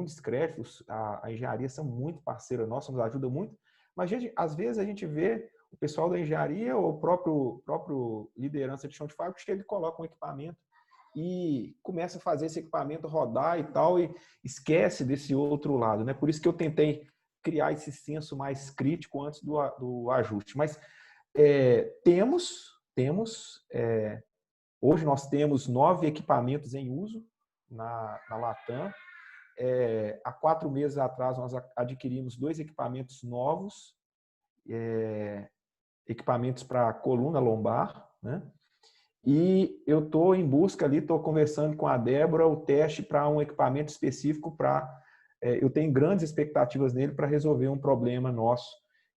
descrédito. A engenharia são muito parceira nossa, nos ajuda muito, mas às vezes a gente vê o pessoal da engenharia ou o próprio liderança de chão de fábrica chega e coloca um equipamento e começa a fazer esse equipamento rodar e tal, e esquece desse outro lado, né? Por isso que eu tentei criar esse senso mais crítico antes do ajuste. Mas hoje nós temos 9 equipamentos em uso na Latam. Há 4 meses atrás nós adquirimos 2 equipamentos novos, equipamentos para coluna lombar, né? E eu estou em busca ali, estou conversando com a Débora, o teste para um equipamento específico para... eu tenho grandes expectativas nele para resolver um problema nosso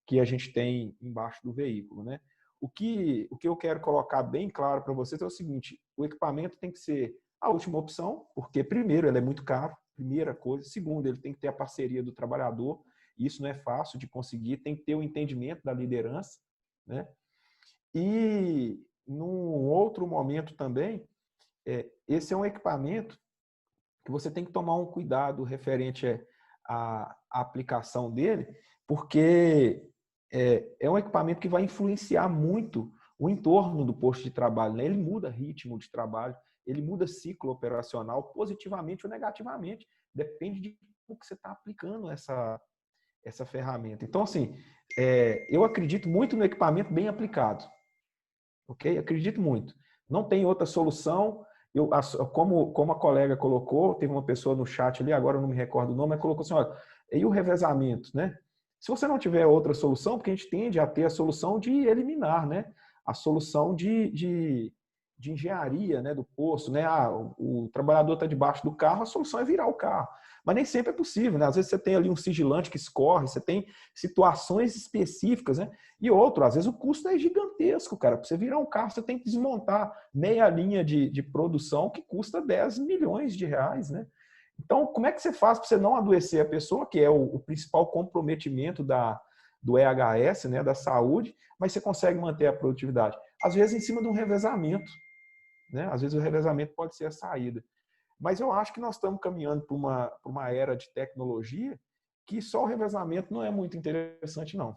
que a gente tem embaixo do veículo, né? O que eu quero colocar bem claro para vocês é o seguinte: o equipamento tem que ser a última opção, porque, primeiro, ele é muito caro, primeira coisa. Segundo, ele tem que ter a parceria do trabalhador, e isso não é fácil de conseguir, tem que ter o entendimento da liderança, né? E, num outro momento também, esse é um equipamento que você tem que tomar um cuidado referente à aplicação dele, porque é um equipamento que vai influenciar muito o entorno do posto de trabalho, né? Ele muda ritmo de trabalho, ele muda ciclo operacional positivamente ou negativamente, depende de como que você está aplicando essa ferramenta. Então, assim, eu acredito muito no equipamento bem aplicado, ok? Acredito muito. Não tem outra solução. Como a colega colocou, teve uma pessoa no chat ali, agora eu não me recordo o nome, mas colocou assim, olha, e o revezamento, né? Se você não tiver outra solução, porque a gente tende a ter a solução de eliminar, né? A solução de engenharia, né? Do posto, né? O trabalhador está debaixo do carro, a solução é virar o carro. Mas nem sempre é possível, né? Às vezes você tem ali um sigilante que escorre, você tem situações específicas, né? E outro, às vezes o custo é gigantesco, cara. Para você virar um carro, você tem que desmontar meia linha de produção que custa 10 milhões de reais, né? Então, como é que você faz para você não adoecer a pessoa, que é o principal comprometimento do EHS, né, da saúde, mas você consegue manter a produtividade? Às vezes em cima de um revezamento, né? Às vezes o revezamento pode ser a saída. Mas eu acho que nós estamos caminhando para uma era de tecnologia que só o revezamento não é muito interessante, não.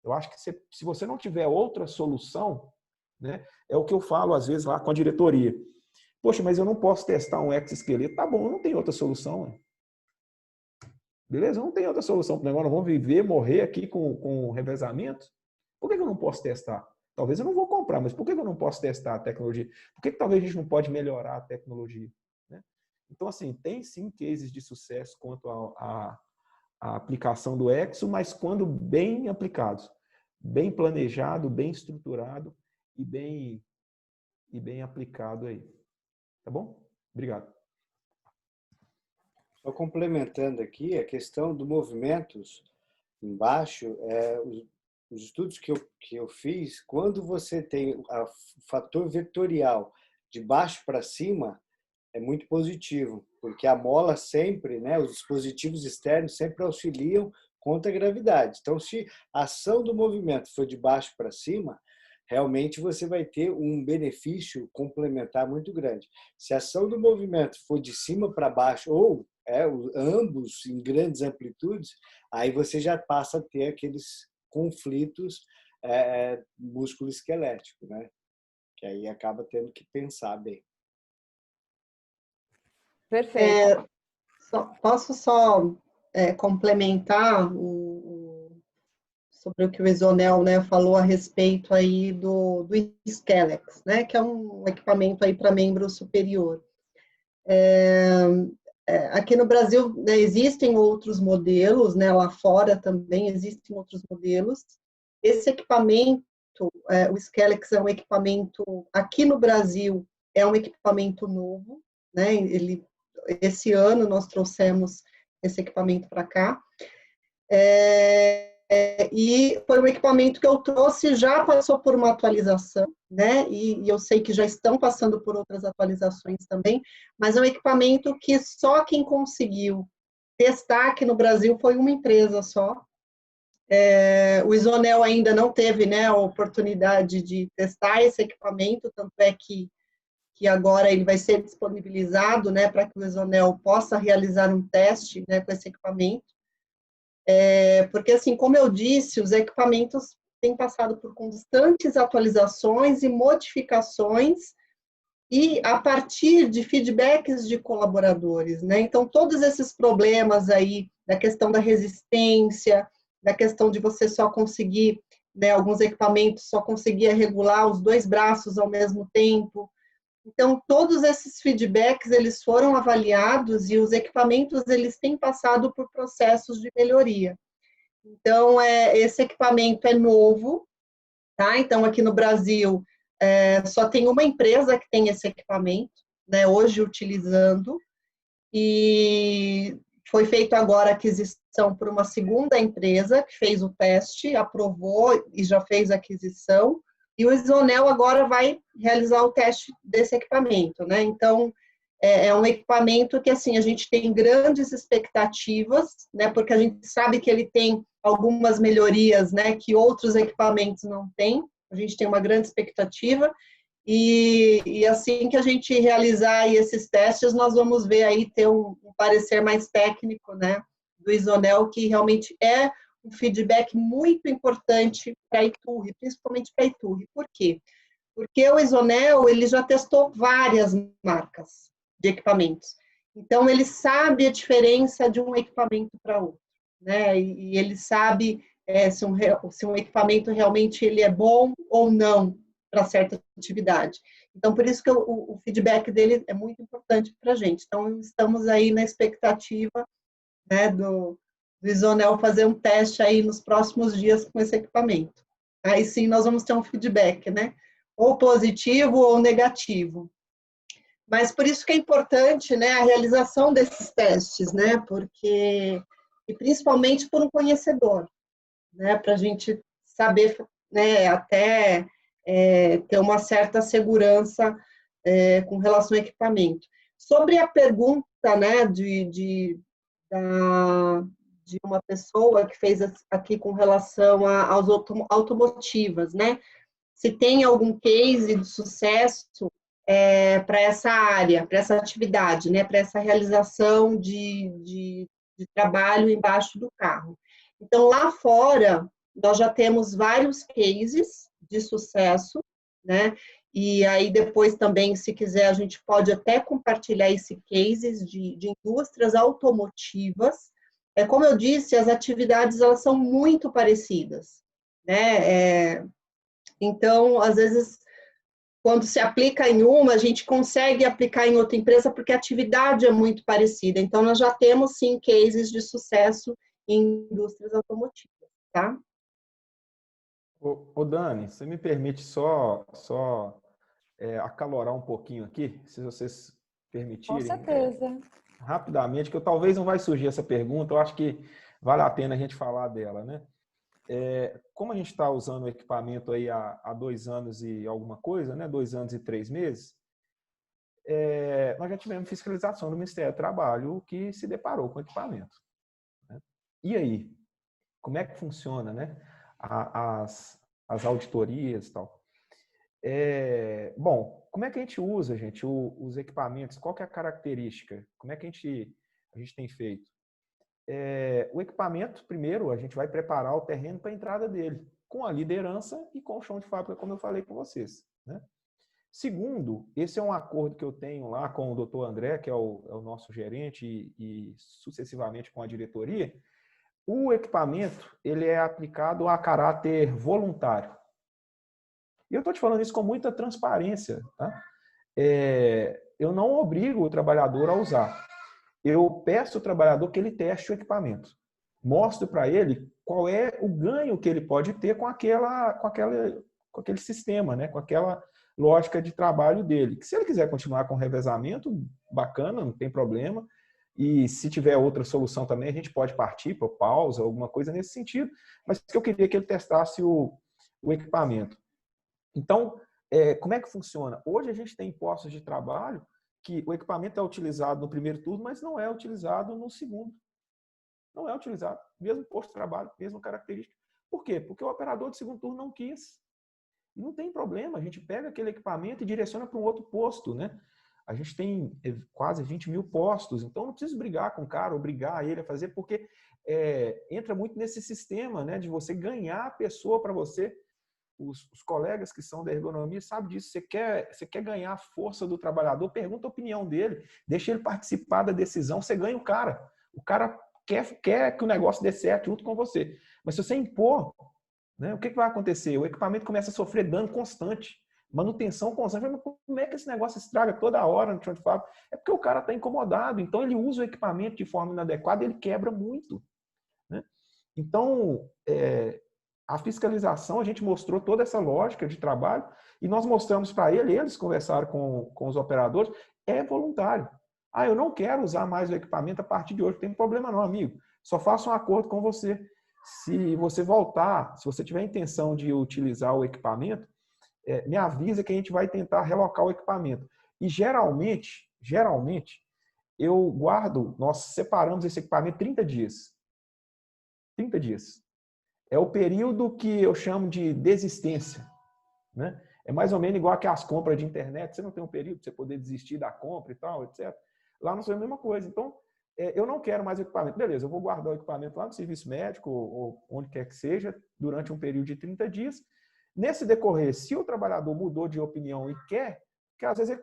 Eu acho que se você não tiver outra solução, né, é o que eu falo às vezes lá com a diretoria. Poxa, mas eu não posso testar um exoesqueleto. Tá bom, não tem outra solução. Né? Beleza? Não tem outra solução para o negócio. Nós vamos viver, morrer aqui com revezamento. Por que eu não posso testar? Talvez eu não vou comprar, mas por que eu não posso testar a tecnologia? Por que talvez a gente não pode melhorar a tecnologia? Né? Então, assim, tem sim cases de sucesso quanto a aplicação do Exo, mas quando bem aplicados, bem planejado, bem estruturado e bem aplicado aí. Tá bom? Obrigado. Só complementando aqui, a questão do movimentos embaixo, os estudos que eu fiz, quando você tem o fator vetorial de baixo para cima, é muito positivo, porque a mola sempre, né, os dispositivos externos sempre auxiliam contra a gravidade. Então, se a ação do movimento for de baixo para cima, realmente você vai ter um benefício complementar muito grande. Se a ação do movimento for de cima para baixo, ou ambos em grandes amplitudes, aí você já passa a ter aqueles conflitos músculo-esquelético, né? Que aí acaba tendo que pensar bem. Perfeito. Posso só complementar sobre o que o Isonel, né, falou a respeito aí do Skelex, né, que é um equipamento aí para membro superior. Aqui no Brasil, né, existem outros modelos, né, lá fora também existem outros modelos. Esse equipamento, o Skelex é um equipamento, aqui no Brasil, é um equipamento novo, né, esse ano nós trouxemos esse equipamento para cá. E foi um equipamento que eu trouxe, já passou por uma atualização, né? E eu sei que já estão passando por outras atualizações também, mas é um equipamento que só quem conseguiu testar aqui no Brasil foi uma empresa só. O Isonel ainda não teve, né, a oportunidade de testar esse equipamento, tanto é que agora ele vai ser disponibilizado, né, para que o Isonel possa realizar um teste, né, com esse equipamento. Porque, assim, como eu disse, os equipamentos têm passado por constantes atualizações e modificações, e a partir de feedbacks de colaboradores, né? Então, todos esses problemas aí, da questão da resistência, da questão de você só conseguir, né, alguns equipamentos só conseguia regular os 2 braços ao mesmo tempo. Então, todos esses feedbacks, eles foram avaliados e os equipamentos, eles têm passado por processos de melhoria. Então, esse equipamento é novo, tá? Então, aqui no Brasil, só tem uma empresa que tem esse equipamento, né, hoje utilizando, e foi feita agora a aquisição por uma segunda empresa que fez o teste, aprovou e já fez a aquisição, e o Isonel agora vai realizar o teste desse equipamento, né? Então, é um equipamento que, assim, a gente tem grandes expectativas, né? Porque a gente sabe que ele tem algumas melhorias, né? Que outros equipamentos não têm. A gente tem uma grande expectativa. E assim que a gente realizar aí esses testes, nós vamos ver aí ter um parecer mais técnico, né? Do Isonel, que realmente é um feedback muito importante para a Iturri, principalmente para a Iturri. Por quê? Porque o Isonel, ele já testou várias marcas de equipamentos. Então, ele sabe a diferença de um equipamento para outro, né? E ele sabe se um equipamento realmente ele é bom ou não para certa atividade. Então, por isso que o feedback dele é muito importante para a gente. Então, estamos aí na expectativa, né, do Isonel fazer um teste aí nos próximos dias com esse equipamento. Aí sim nós vamos ter um feedback, né? Ou positivo ou negativo. Mas por isso que é importante, né, a realização desses testes, né? Porque, e principalmente por um conhecedor, né? Para a gente saber, né, até ter uma certa segurança com relação ao equipamento. Sobre a pergunta, né, de uma pessoa que fez aqui com relação aos automotivas, né? Se tem algum case de sucesso para essa área, para essa atividade, né? Para essa realização de trabalho embaixo do carro. Então, lá fora, nós já temos vários cases de sucesso, né? E aí depois também, se quiser, a gente pode até compartilhar esse cases de indústrias automotivas. Como eu disse, as atividades elas são muito parecidas, né? Então, às vezes, quando se aplica em uma, a gente consegue aplicar em outra empresa porque a atividade é muito parecida. Então, nós já temos, sim, cases de sucesso em indústrias automotivas, tá? Ô Dani, você me permite só acalorar um pouquinho aqui, se vocês Com permitirem? certeza. Rapidamente, que talvez não vai surgir essa pergunta, eu acho que vale a pena a gente falar dela, né? Como a gente está usando o equipamento aí há 2 anos e alguma coisa, né? 2 anos e 3 meses, nós já tivemos fiscalização do Ministério do Trabalho que se deparou com o equipamento, né? E aí? Como é que funciona, né? As auditorias e tal. Bom, como é que a gente usa, gente, os equipamentos? Qual que é a característica? Como é que a gente tem feito? O equipamento, primeiro, a gente vai preparar o terreno para a entrada dele, com a liderança e com o chão de fábrica, como eu falei com vocês, né? Segundo, esse é um acordo que eu tenho lá com o Dr. André, que é o nosso gerente e sucessivamente com a diretoria. O equipamento ele é aplicado a caráter voluntário. E eu estou te falando isso com muita transparência, tá? Eu não obrigo o trabalhador a usar. Eu peço ao trabalhador que ele teste o equipamento. Mostro para ele qual é o ganho que ele pode ter com aquele sistema, né? Com aquela lógica de trabalho dele. Que se ele quiser continuar com revezamento, bacana, não tem problema. E se tiver outra solução também, a gente pode partir para pausa, alguma coisa nesse sentido. Mas que eu queria que ele testasse o equipamento. Então, como é que funciona? Hoje a gente tem postos de trabalho que o equipamento é utilizado no primeiro turno, mas não é utilizado no segundo. Não é utilizado. Mesmo posto de trabalho, mesma característica. Por quê? Porque o operador de segundo turno não quis. E não tem problema, a gente pega aquele equipamento e direciona para um outro posto, né? A gente tem quase 20 mil postos, então não preciso brigar com o cara, obrigar ele a fazer, porque entra muito nesse sistema, né, de você ganhar a pessoa para você. Os colegas que são da ergonomia sabem disso. Você quer ganhar a força do trabalhador, pergunta a opinião dele, deixa ele participar da decisão, você ganha o cara. O cara quer que o negócio dê certo junto com você. Mas se você impor, né, o que vai acontecer? O equipamento começa a sofrer dano constante, manutenção constante. Mas como é que esse negócio estraga toda hora no chão de fábrica? É porque o cara está incomodado, então ele usa o equipamento de forma inadequada e ele quebra muito, né? Então, a fiscalização, a gente mostrou toda essa lógica de trabalho e nós mostramos para eles conversaram com os operadores, é voluntário. Ah, eu não quero usar mais o equipamento a partir de hoje, não tem problema não, amigo. Só faça um acordo com você. Se você voltar, se você tiver a intenção de utilizar o equipamento, me avisa que a gente vai tentar relocar o equipamento. E geralmente, nós separamos esse equipamento 30 dias. 30 dias. É o período que eu chamo de desistência, né? É mais ou menos igual que as compras de internet, você não tem um período para você poder desistir da compra e tal, etc. Lá não é a mesma coisa. Então, eu não quero mais equipamento. Beleza, eu vou guardar o equipamento lá no serviço médico ou onde quer que seja, durante um período de 30 dias. Nesse decorrer, se o trabalhador mudou de opinião e quer, que às vezes ele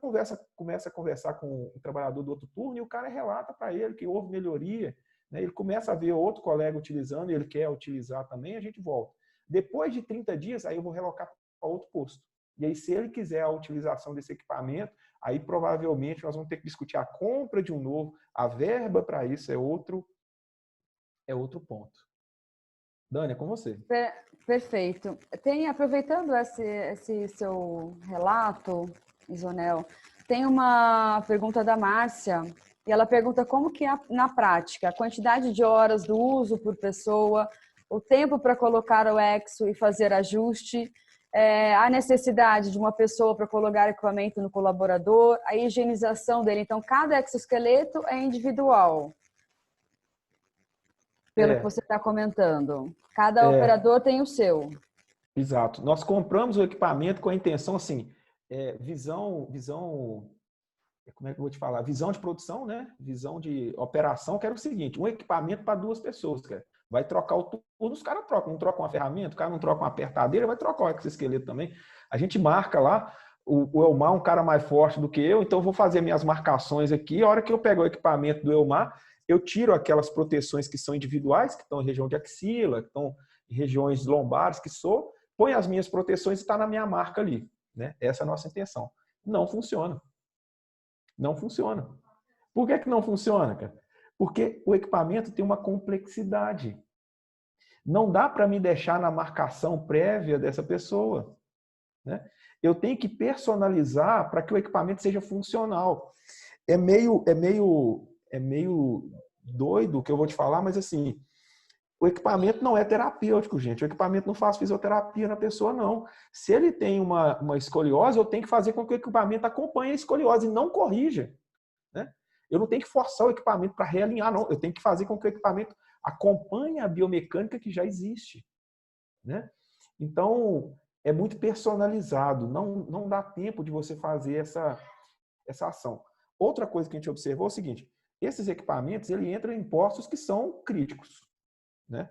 começa a conversar com o trabalhador do outro turno e o cara relata para ele que houve melhoria, né? Ele começa a ver outro colega utilizando e ele quer utilizar também, a gente volta. Depois de 30 dias, aí eu vou relocar para outro posto. E aí, se ele quiser a utilização desse equipamento, aí provavelmente nós vamos ter que discutir a compra de um novo, a verba para isso é outro ponto. Dani, é com você. Perfeito. Aproveitando esse seu relato, Isonel, tem uma pergunta da Márcia, e ela pergunta como que é na prática, a quantidade de horas do uso por pessoa, o tempo para colocar o exo e fazer ajuste, a necessidade de uma pessoa para colocar equipamento no colaborador, a higienização dele. Então, cada exoesqueleto é individual, pelo que você está comentando. Cada operador tem o seu. Exato. Nós compramos o equipamento com a intenção, assim, visão, como é que eu vou te falar? Visão de produção, né? Visão de operação, que era o seguinte, um equipamento para 2 pessoas, cara. Vai trocar o turno, os caras trocam, não trocam uma ferramenta, o cara não troca uma apertadeira, vai trocar o exoesqueleto também. A gente marca lá, o Elmar é um cara mais forte do que eu, então eu vou fazer minhas marcações aqui, a hora que eu pego o equipamento do Elmar, eu tiro aquelas proteções que são individuais, que estão em região de axila, que estão em regiões lombares, ponho as minhas proteções e está na minha marca ali, né? Essa é a nossa intenção. Não funciona. Não funciona. Por que não funciona, cara? Porque o equipamento tem uma complexidade. Não dá para me deixar na marcação prévia dessa pessoa, né? Eu tenho que personalizar para que o equipamento seja funcional. É meio doido o que eu vou te falar, mas assim, o equipamento não é terapêutico, gente. O equipamento não faz fisioterapia na pessoa, não. Se ele tem uma escoliose, eu tenho que fazer com que o equipamento acompanhe a escoliose e não corrija, né? Eu não tenho que forçar o equipamento para realinhar, não. Eu tenho que fazer com que o equipamento acompanhe a biomecânica que já existe, né? Então, é muito personalizado. Não dá tempo de você fazer essa ação. Outra coisa que a gente observou é o seguinte, esses equipamentos, ele entram em postos que são críticos, né?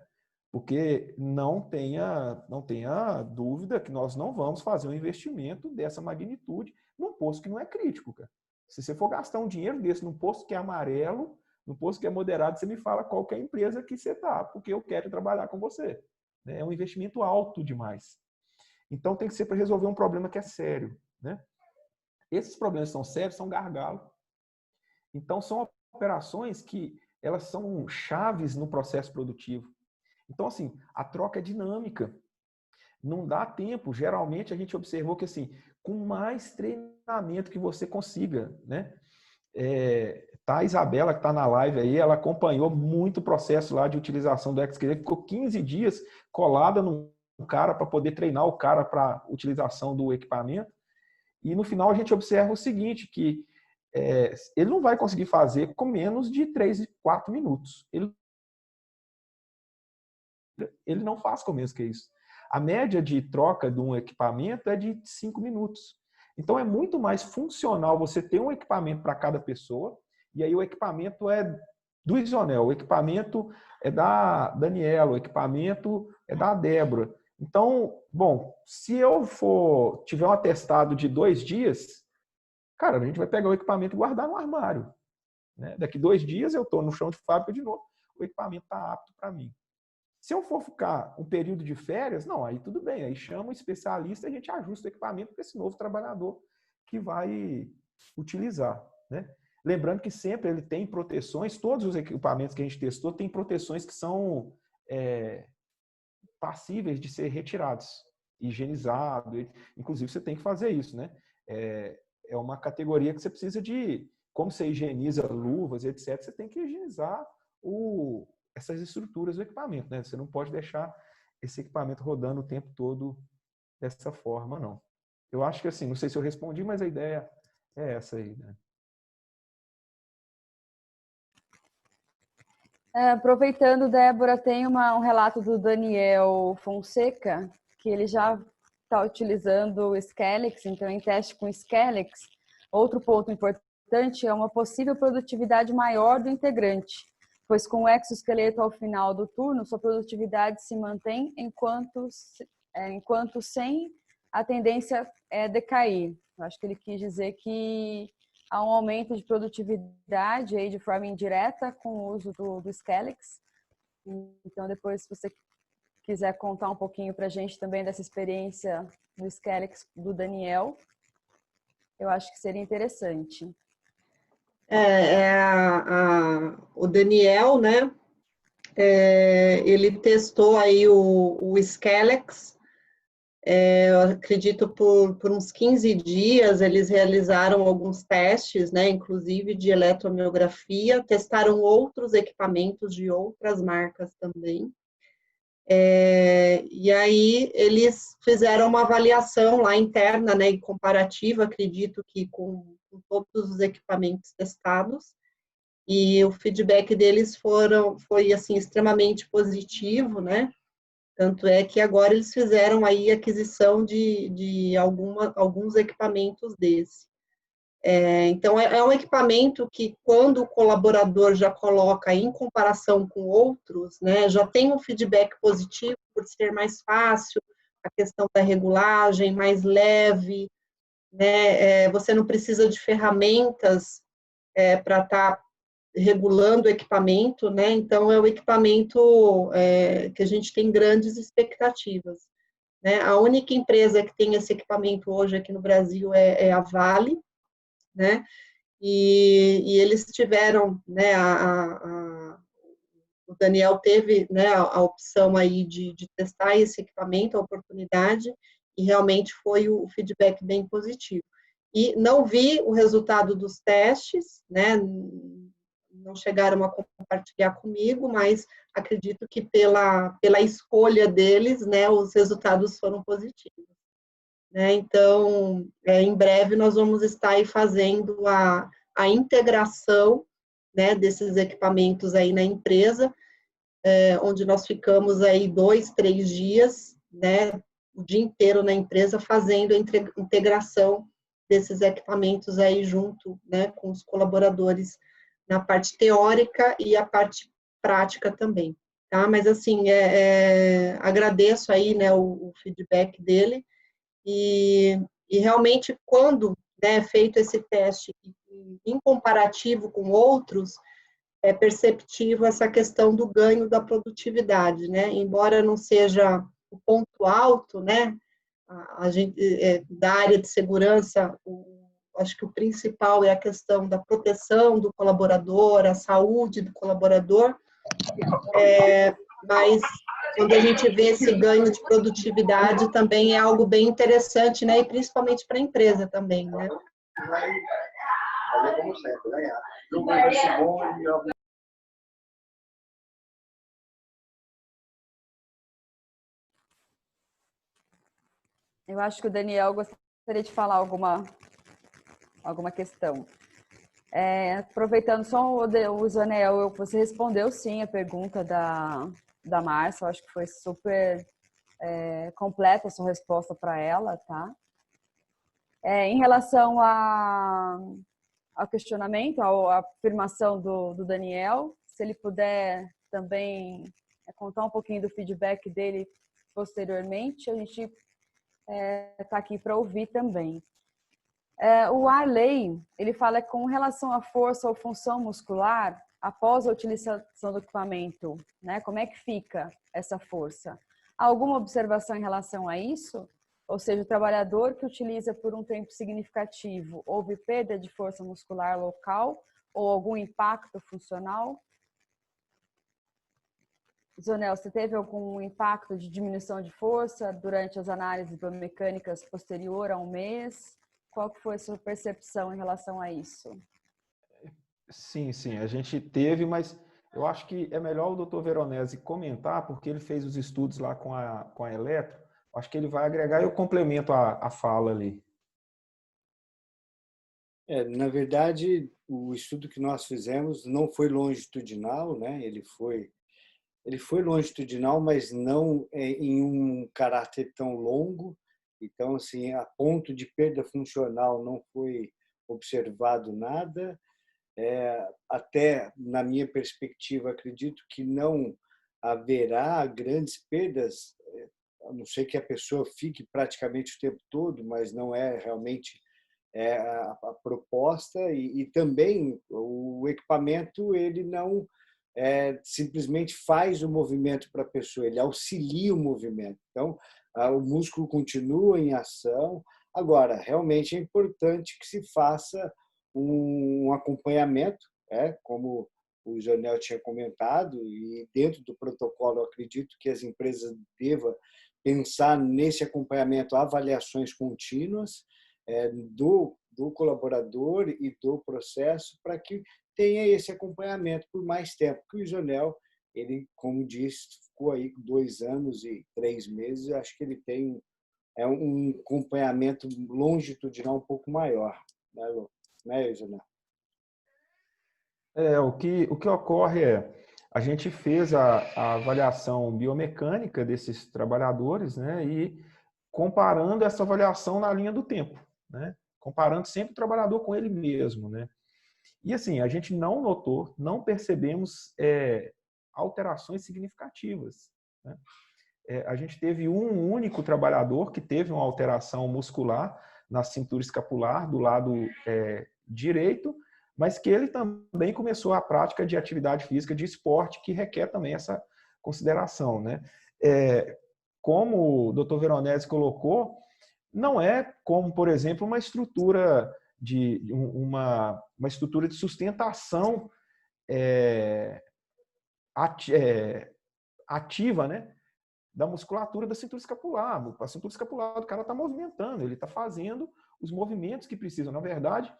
Porque não tenha dúvida que nós não vamos fazer um investimento dessa magnitude num posto que não é crítico, cara. Se você for gastar um dinheiro desse num posto que é amarelo, num posto que é moderado, você me fala qual que é a empresa que você está, porque eu quero trabalhar com você. É um investimento alto demais. Então tem que ser para resolver um problema que é sério, né? Esses problemas que são sérios são gargalo. Então são operações que elas são chaves no processo produtivo. Então, assim, a troca é dinâmica. Não dá tempo. Geralmente, a gente observou que, assim, com mais treinamento que você consiga, né? A Isabela, que está na live aí, ela acompanhou muito o processo lá de utilização do exoesqueleto, ficou 15 dias colada no cara para poder treinar o cara para utilização do equipamento. E no final, a gente observa o seguinte, que ele não vai conseguir fazer com menos de 3, 4 minutos. Ele não faz com menos que isso. A média de troca de um equipamento é de 5 minutos. Então, é muito mais funcional você ter um equipamento para cada pessoa, e aí o equipamento é do Isonel, o equipamento é da Daniela, o equipamento é da Débora. Então, bom, se eu tiver um atestado de 2 dias, cara, a gente vai pegar o equipamento e guardar no armário, né? Daqui 2 dias eu estou no chão de fábrica de novo, o equipamento está apto para mim. Se eu for ficar um período de férias, não, aí tudo bem, aí chama um especialista e a gente ajusta o equipamento para esse novo trabalhador que vai utilizar, né? Lembrando que sempre ele tem proteções, todos os equipamentos que a gente testou têm proteções que são passíveis de ser retirados, higienizado. Inclusive, você tem que fazer isso, né? É uma categoria que você precisa de, como você higieniza luvas, etc., você tem que higienizar essas estruturas do equipamento, né? Você não pode deixar esse equipamento rodando o tempo todo dessa forma, não. Eu acho que assim, não sei se eu respondi, mas a ideia é essa aí, né? Aproveitando, Débora, tem um relato do Daniel Fonseca, que ele já está utilizando o Skellex, então em teste com Skellex. Outro ponto importante é uma possível produtividade maior do integrante, pois com o exoesqueleto ao final do turno, sua produtividade se mantém enquanto sem a tendência é decair. Eu acho que ele quis dizer que há um aumento de produtividade aí de forma indireta com o uso do Skellex. Então, depois, se você quiser contar um pouquinho para a gente também dessa experiência do Skellex do Daniel, eu acho que seria interessante. O Daniel, né? Ele testou aí o Skellex. Eu acredito por uns 15 dias eles realizaram alguns testes, né, inclusive de eletromiografia, testaram outros equipamentos de outras marcas também. E aí eles fizeram uma avaliação lá interna, né, e comparativa, acredito que com todos os equipamentos testados, e o feedback deles foi assim extremamente positivo, né? Tanto é que agora eles fizeram aí aquisição de alguns equipamentos desse. Então, é um equipamento que, quando o colaborador já coloca em comparação com outros, né, já tem um feedback positivo por ser mais fácil, a questão da regulagem, mais leve, né, você não precisa de ferramentas para estar regulando o equipamento, né? Então, é o equipamento que a gente tem grandes expectativas, né? A única empresa que tem esse equipamento hoje aqui no Brasil é a Vale, né? E eles tiveram, né? O Daniel teve, né, a opção aí de testar esse equipamento, a oportunidade, e realmente foi o feedback bem positivo. E não vi o resultado dos testes, né? Não chegaram a compartilhar comigo, mas acredito que pela escolha deles, né, os resultados foram positivos. Né? Então, em breve nós vamos estar aí fazendo a integração, né, desses equipamentos aí na empresa, onde nós ficamos aí 2, 3 dias, né, o dia inteiro na empresa fazendo a integração desses equipamentos aí junto, né, com os colaboradores na parte teórica e a parte prática também, tá? Mas, assim, agradeço aí, né, o feedback dele e realmente, quando, né, feito esse teste em comparativo com outros, é perceptível essa questão do ganho da produtividade, né? Embora não seja o ponto alto, né, a gente, da área de segurança, acho que o principal é a questão da proteção do colaborador, a saúde do colaborador, mas quando a gente vê esse ganho de produtividade também é algo bem interessante, né, e principalmente para a empresa também, né. Eu acho que o Daniel gostaria de falar alguma questão. Aproveitando só o Zanel, você respondeu sim a pergunta da Márcia, eu acho que foi super completa a sua resposta para ela, tá? Em relação ao questionamento, à afirmação do Daniel, se ele puder também contar um pouquinho do feedback dele posteriormente, a gente está aqui para ouvir também. O Arley, ele fala que com relação à força ou função muscular, após a utilização do equipamento, né, como é que fica essa força? Há alguma observação em relação a isso? Ou seja, o trabalhador que utiliza por um tempo significativo, houve perda de força muscular local ou algum impacto funcional? Zonel, você teve algum impacto de diminuição de força durante as análises biomecânicas posterior a um mês? Qual que foi a sua percepção em relação a isso? Sim, sim, a gente teve, mas eu acho que é melhor o Dr. Veronese comentar, porque ele fez os estudos lá com a Eletro. Acho que ele vai agregar e eu complemento a fala ali. Na verdade, o estudo que nós fizemos não foi longitudinal, né? Ele foi longitudinal, mas não em um caráter tão longo. Então, assim, a ponto de perda funcional não foi observado nada. Até na minha perspectiva, acredito que não haverá grandes perdas, a não ser que a pessoa fique praticamente o tempo todo, mas não é realmente a proposta. E também o equipamento ele não simplesmente faz o movimento para a pessoa, ele auxilia o movimento. Então, o músculo continua em ação. Agora, realmente é importante que se faça um acompanhamento, como o Jonel tinha comentado, e dentro do protocolo eu acredito que as empresas devam pensar nesse acompanhamento, avaliações contínuas do colaborador e do processo para que tenha esse acompanhamento por mais tempo. Que o Jonel, ele, como disse, ficou aí 2 anos e 3 meses, acho que ele tem um acompanhamento longitudinal um pouco maior, né, Jonel? O que ocorre a gente fez a avaliação biomecânica desses trabalhadores, né, e comparando essa avaliação na linha do tempo, né, comparando sempre o trabalhador com ele mesmo, né. E assim, a gente não notou, não percebemos alterações significativas, né. A gente teve um único trabalhador que teve uma alteração muscular na cintura escapular do lado direito, mas que ele também começou a prática de atividade física de esporte, que requer também essa consideração, né? Como o Dr. Veronese colocou, não é como, por exemplo, uma estrutura uma estrutura de sustentação ativa, né, da musculatura da cintura escapular. A cintura escapular do cara está movimentando, ele está fazendo os movimentos que precisam. Na verdade,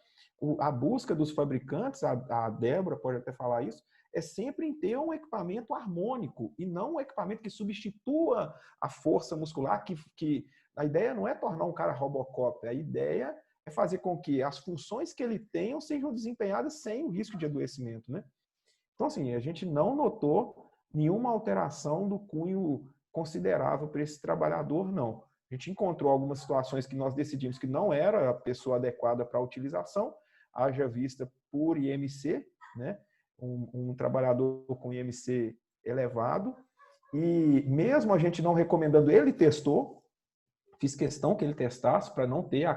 a busca dos fabricantes, a Débora pode até falar isso, é sempre em ter um equipamento harmônico e não um equipamento que substitua a força muscular, que a ideia não é tornar um cara Robocop, a ideia é fazer com que as funções que ele tenha sejam desempenhadas sem o risco de adoecimento, né? Então, assim, a gente não notou nenhuma alteração do cunho considerável para esse trabalhador, não. A gente encontrou algumas situações que nós decidimos que não era a pessoa adequada para a utilização, haja vista por IMC, né? Um trabalhador com IMC elevado, e mesmo a gente não recomendando, ele testou, fiz questão que ele testasse para não ter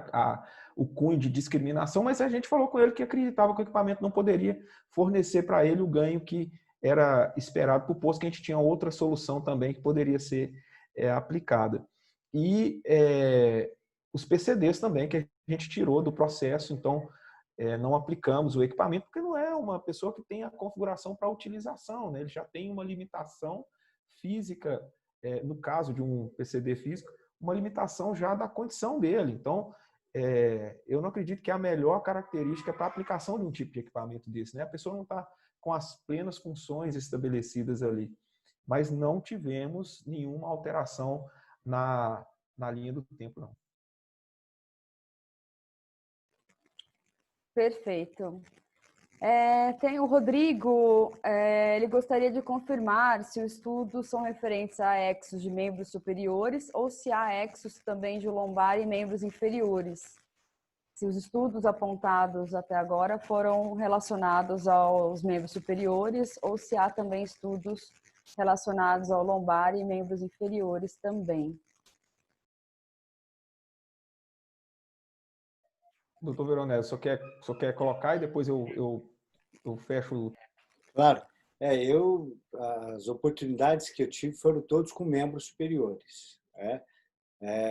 o cunho de discriminação, mas a gente falou com ele que acreditava que o equipamento não poderia fornecer para ele o ganho que era esperado por posto, que a gente tinha outra solução também que poderia ser aplicada. E os PCDs também, que a gente tirou do processo, então não aplicamos o equipamento, porque não é uma pessoa que tem a configuração para utilização, né? Ele já tem uma limitação física, no caso de um PCD físico, uma limitação já da condição dele. Então, eu não acredito que é a melhor característica para a aplicação de um tipo de equipamento desse, né? A pessoa não está com as plenas funções estabelecidas ali. Mas não tivemos nenhuma alteração na linha do tempo, não. Perfeito. Tem o Rodrigo, ele gostaria de confirmar se os estudos são referentes a exos de membros superiores ou se há exos também de lombar e membros inferiores. Se os estudos apontados até agora foram relacionados aos membros superiores ou se há também estudos relacionados ao lombar e membros inferiores também. Doutor Veronese, só quer colocar e depois eu fecho? Claro. As oportunidades que eu tive foram todos com membros superiores, né?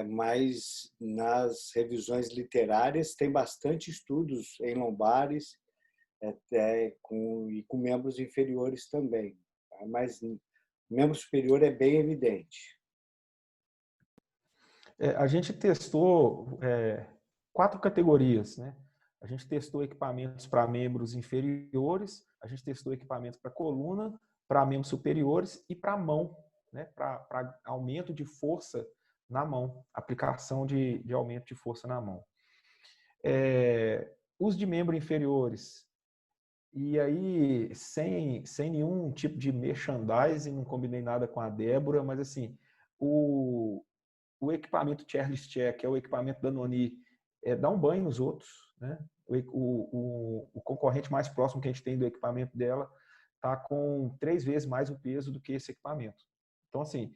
Mas nas revisões literárias tem bastante estudos em lombares e com membros inferiores também. Mas membro superior é bem evidente. A gente testou 4 categorias, né? A gente testou equipamentos para membros inferiores, a gente testou equipamentos para coluna, para membros superiores e para mão, né? Para aumento de força na mão, aplicação de aumento de força na mão. Os de membros inferiores, e aí sem nenhum tipo de merchandising, não combinei nada com a Débora, mas assim, o equipamento Chairless Chair, que é o equipamento da Noni, dá um banho nos outros, né? O concorrente mais próximo que a gente tem do equipamento dela está com 3 vezes mais o peso do que esse equipamento. Então, assim,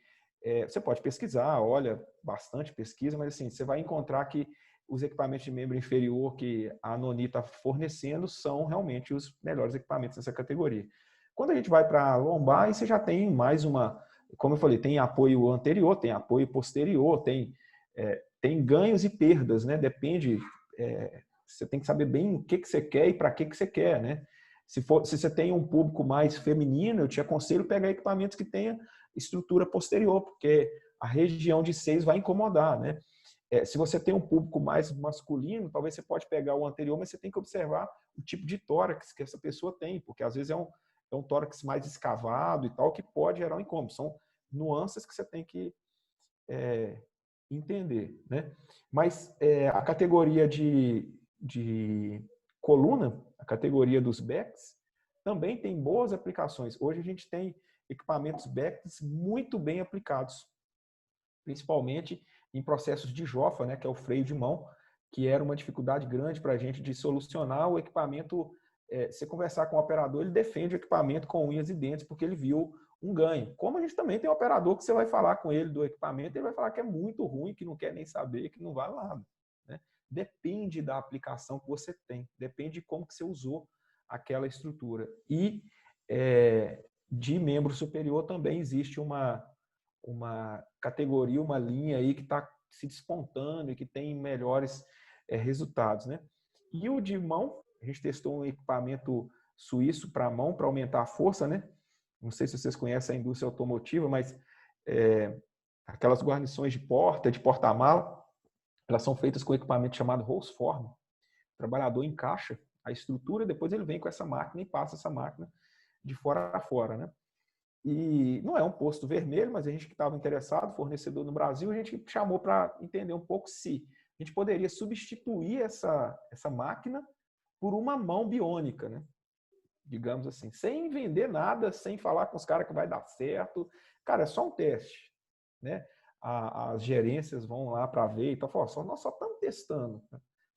você pode pesquisar, olha, bastante pesquisa, mas assim, você vai encontrar que os equipamentos de membro inferior que a Noni está fornecendo são realmente os melhores equipamentos nessa categoria. Quando a gente vai para a lombar, aí você já tem mais uma... Como eu falei, tem apoio anterior, tem apoio posterior, tem ganhos e perdas, né? Depende, você tem que saber bem o que você quer e para que você quer, né? Se você tem um público mais feminino, eu te aconselho pegar equipamentos que tenha estrutura posterior, porque a região de seios vai incomodar, né? Se você tem um público mais masculino, talvez você pode pegar o anterior, mas você tem que observar o tipo de tórax que essa pessoa tem, porque às vezes é um tórax mais escavado e tal, que pode gerar um incômodo. São nuances que você tem que entender, né? Mas a categoria de coluna, a categoria dos backs, também tem boas aplicações. Hoje a gente tem equipamentos backs muito bem aplicados, principalmente em processos de jofa, né, que é o freio de mão, que era uma dificuldade grande para a gente de solucionar. O equipamento, você conversar com o operador, ele defende o equipamento com unhas e dentes, porque ele viu um ganho. Como a gente também tem um operador que você vai falar com ele do equipamento, ele vai falar que é muito ruim, que não quer nem saber, que não vale nada, né? Depende da aplicação que você tem, depende de como que você usou aquela estrutura. E de membro superior também existe uma categoria, uma linha aí que está se despontando e que tem melhores resultados, né? E o de mão, a gente testou um equipamento suíço para mão, para aumentar a força, né? Não sei se vocês conhecem a indústria automotiva, mas aquelas guarnições de porta-mala, elas são feitas com equipamento chamado Roseform. O trabalhador encaixa a estrutura, depois ele vem com essa máquina e passa essa máquina de fora a fora, né? E não é um posto vermelho, mas a gente que estava interessado, fornecedor no Brasil, a gente chamou para entender um pouco se a gente poderia substituir essa máquina por uma mão biônica, né? Digamos assim, sem vender nada, sem falar com os caras que vai dar certo. Cara, é só um teste, né? As gerências vão lá para ver e tal. Nós só estamos testando.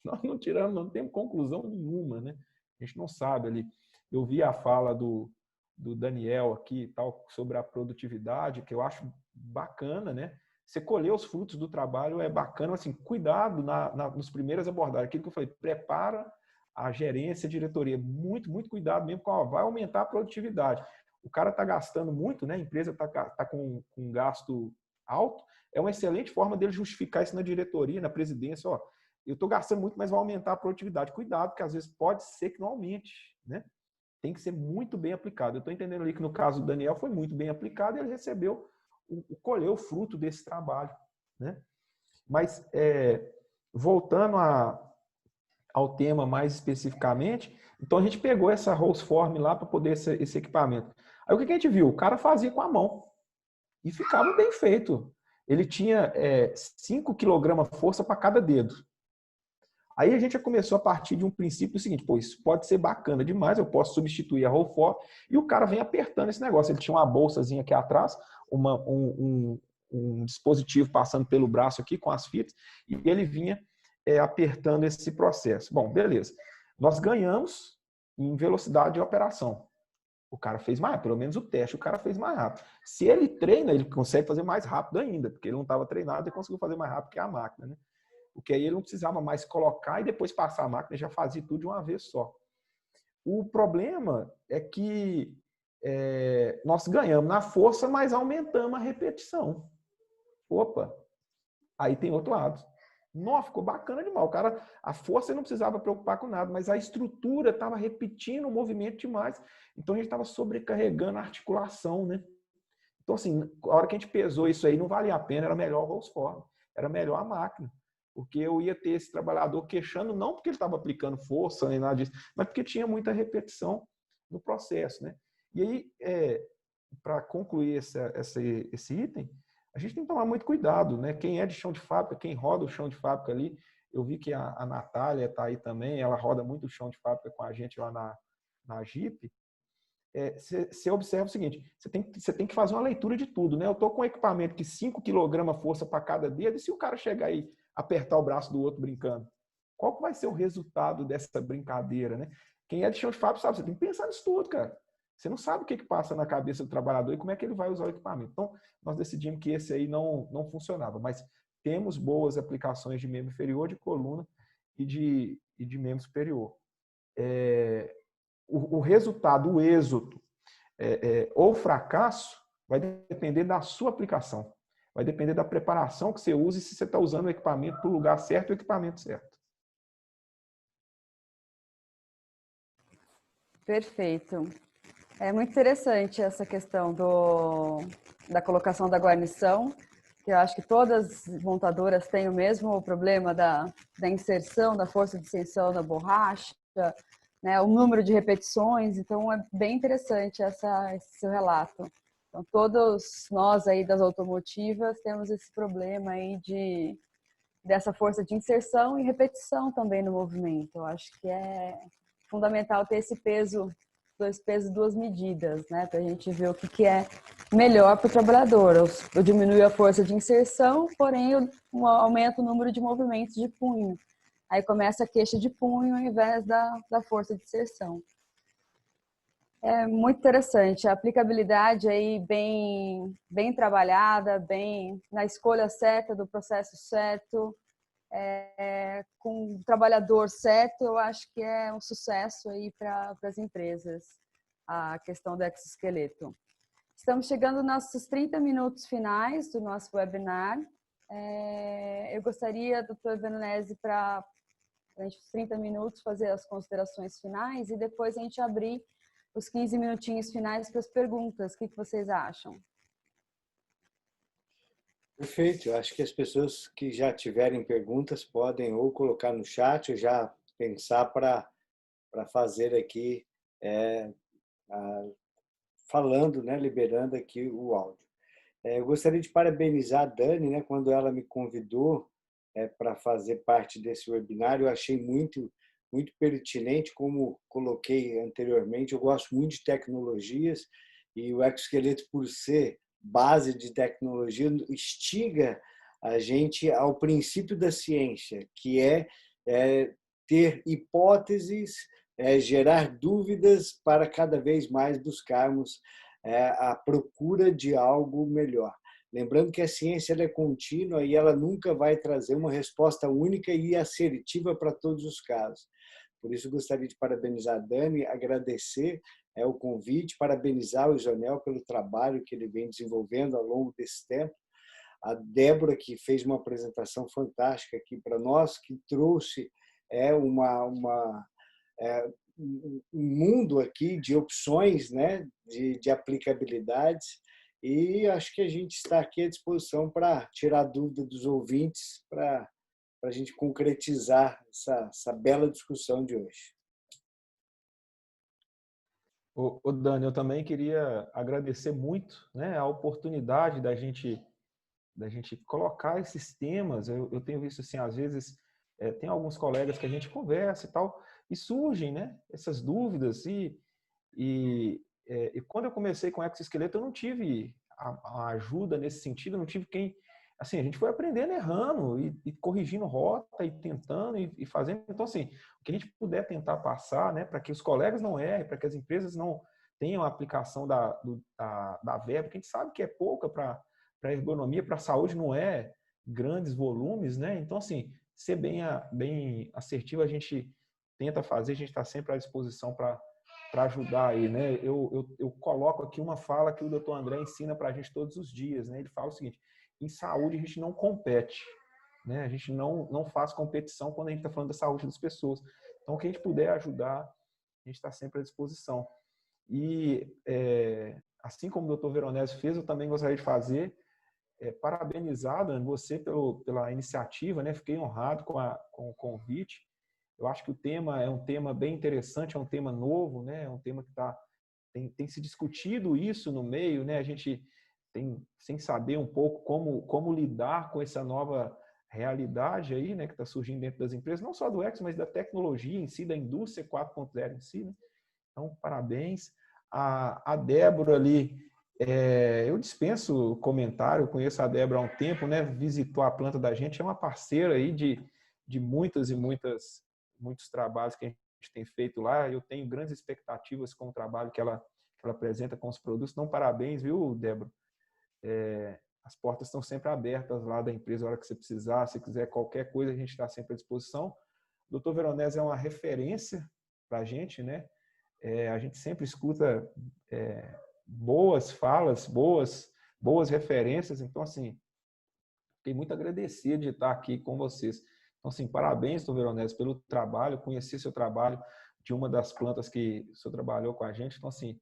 Nós não tiramos, não temos conclusão nenhuma, né? A gente não sabe ali. Eu vi a fala do Daniel aqui e tal, sobre a produtividade, que eu acho bacana, né? Você colher os frutos do trabalho é bacana, assim, cuidado nos primeiras abordagens. Aquilo que eu falei, prepara a gerência, a diretoria, muito, muito cuidado mesmo, vai aumentar a produtividade. O cara está gastando muito, né? A empresa está com um gasto alto, é uma excelente forma dele justificar isso na diretoria, na presidência, ó, eu estou gastando muito, mas vai aumentar a produtividade. Cuidado, porque às vezes pode ser que não aumente, né? Tem que ser muito bem aplicado. Eu estou entendendo ali que no caso do Daniel foi muito bem aplicado e ele recebeu, colheu o fruto desse trabalho, né? Mas, voltando ao tema mais especificamente, então a gente pegou essa Roseform lá para poder esse equipamento. Aí o que a gente viu? O cara fazia com a mão e ficava bem feito. Ele tinha 5 kg força para cada dedo. Aí a gente já começou a partir de um princípio seguinte, pô, isso pode ser bacana demais, eu posso substituir a Roseform, e o cara vem apertando esse negócio. Ele tinha uma bolsazinha aqui atrás, um dispositivo passando pelo braço aqui com as fitas, e ele vinha apertando esse processo. Bom, beleza. Nós ganhamos em velocidade de operação. O cara fez mais, pelo menos o teste o cara fez mais rápido. Se ele treina, ele consegue fazer mais rápido ainda, porque ele não estava treinado e conseguiu fazer mais rápido que a máquina, né? Porque aí ele não precisava mais colocar e depois passar a máquina, já fazia tudo de uma vez só. O problema é que nós ganhamos na força, mas aumentamos a repetição. Opa, aí tem outro lado. Nossa, ficou bacana demais. O cara, a força ele não precisava preocupar com nada, mas a estrutura estava repetindo o movimento demais. Então a gente estava sobrecarregando a articulação, né? Então, assim, a hora que a gente pesou isso aí, não valia a pena, era melhor o Rollsform, era melhor a máquina. Porque eu ia ter esse trabalhador queixando, não porque ele estava aplicando força nem nada disso, mas porque tinha muita repetição no processo, né? E aí, para concluir esse item, a gente tem que tomar muito cuidado, né? Quem é de chão de fábrica, quem roda o chão de fábrica ali, eu vi que a Natália está aí também, ela roda muito o chão de fábrica com a gente lá na Jeep. Você observa o seguinte, você tem que fazer uma leitura de tudo, né? Eu estou com um equipamento que 5 kg força para cada dedo, e se o cara chegar aí apertar o braço do outro brincando? Qual que vai ser o resultado dessa brincadeira, né? Quem é de chão de fábrica sabe, você tem que pensar nisso tudo, cara. Você não sabe o que passa na cabeça do trabalhador e como é que ele vai usar o equipamento. Então, nós decidimos que esse aí não funcionava, mas temos boas aplicações de membro inferior, de coluna e de membro superior. O resultado, o êxito ou fracasso vai depender da sua aplicação. Vai depender da preparação que você usa e se você está usando o equipamento para o lugar certo e o equipamento certo. Perfeito. É muito interessante essa questão da colocação da guarnição, que eu acho que todas as montadoras têm o mesmo problema da inserção, da força de inserção da borracha, né, o número de repetições, então é bem interessante esse seu relato. Então, todos nós aí das automotivas temos esse problema aí dessa força de inserção e repetição também no movimento. Eu acho que é fundamental ter esse peso, 2 pesos, 2 medidas, né? Para a gente ver o que é melhor para o trabalhador. Eu diminuo a força de inserção, porém eu aumento o número de movimentos de punho. Aí começa a queixa de punho ao invés da força de inserção. É muito interessante, a aplicabilidade aí bem trabalhada, bem na escolha certa do processo certo, com o trabalhador certo, eu acho que é um sucesso aí para as empresas, a questão do exoesqueleto. Estamos chegando nos nossos 30 minutos finais do nosso webinar. Eu gostaria, doutor Veronese, para a gente, 30 minutos, fazer as considerações finais e depois a gente abrir os 15 minutinhos finais para as perguntas. O que vocês acham? Perfeito. Eu acho que as pessoas que já tiverem perguntas podem ou colocar no chat ou já pensar para fazer aqui, falando, né, liberando aqui o áudio. Eu gostaria de parabenizar a Dani, né, quando ela me convidou para fazer parte desse webinar. Eu achei muito pertinente, como coloquei anteriormente. Eu gosto muito de tecnologias e o exoesqueleto, por ser base de tecnologia, instiga a gente ao princípio da ciência, que é ter hipóteses, gerar dúvidas para cada vez mais buscarmos a procura de algo melhor. Lembrando que a ciência ela é contínua e ela nunca vai trazer uma resposta única e assertiva para todos os casos. Por isso, gostaria de parabenizar a Dani, agradecer o convite, parabenizar o Isonel pelo trabalho que ele vem desenvolvendo ao longo desse tempo. A Débora, que fez uma apresentação fantástica aqui para nós, que trouxe um mundo aqui de opções, né, de aplicabilidades, e acho que a gente está aqui à disposição para tirar dúvida dos ouvintes, para a gente concretizar essa bela discussão de hoje. Ô Dani, eu também queria agradecer muito, né, a oportunidade da gente colocar esses temas. Eu tenho visto assim, às vezes, tem alguns colegas que a gente conversa e tal, e surgem, né, essas dúvidas. E quando eu comecei com exoesqueleto, eu não tive a ajuda nesse sentido, eu não tive quem... Assim, a gente foi aprendendo errando e corrigindo rota e tentando e fazendo. Então, assim, o que a gente puder tentar passar, né, para que os colegas não errem, para que as empresas não tenham a aplicação da verba, que a gente sabe que é pouca para ergonomia, para a saúde não é grandes volumes, né? Então, assim, ser bem assertivo, a gente tenta fazer, a gente está sempre à disposição para ajudar aí, né? Eu coloco aqui uma fala que o Dr. André ensina para a gente todos os dias, né? Ele fala o seguinte: em saúde a gente não compete, né? A gente não faz competição quando a gente está falando da saúde das pessoas. Então, o que a gente puder ajudar, a gente está sempre à disposição. E assim como o Dr. Veronese fez, eu também gostaria de fazer, parabenizado você pela iniciativa, né? Fiquei honrado com o convite. Eu acho que o tema é um tema bem interessante, é um tema novo, né? É um tema que tem se discutido isso no meio, né? A gente tem sem saber um pouco como lidar com essa nova realidade aí, né? Que está surgindo dentro das empresas, não só do X, mas da tecnologia em si, da indústria 4.0 em si, né? Então, parabéns. A Débora ali, eu dispenso comentário, eu conheço a Débora há um tempo, né? Visitou a planta da gente, é uma parceira aí de muitos trabalhos que a gente tem feito lá. Eu tenho grandes expectativas com o trabalho que ela apresenta com os produtos. Então, parabéns, viu, Débora? As portas estão sempre abertas lá da empresa, a hora que você precisar, se quiser qualquer coisa, a gente está sempre à disposição. O Dr. Veronese é uma referência para a gente, né? A gente sempre escuta boas falas, boas referências. Então, assim, fiquei muito agradecido de estar aqui com vocês. Então, assim, parabéns, Dr. Veronese, pelo trabalho. Conheci seu trabalho de uma das plantas que o senhor trabalhou com a gente. Então, assim,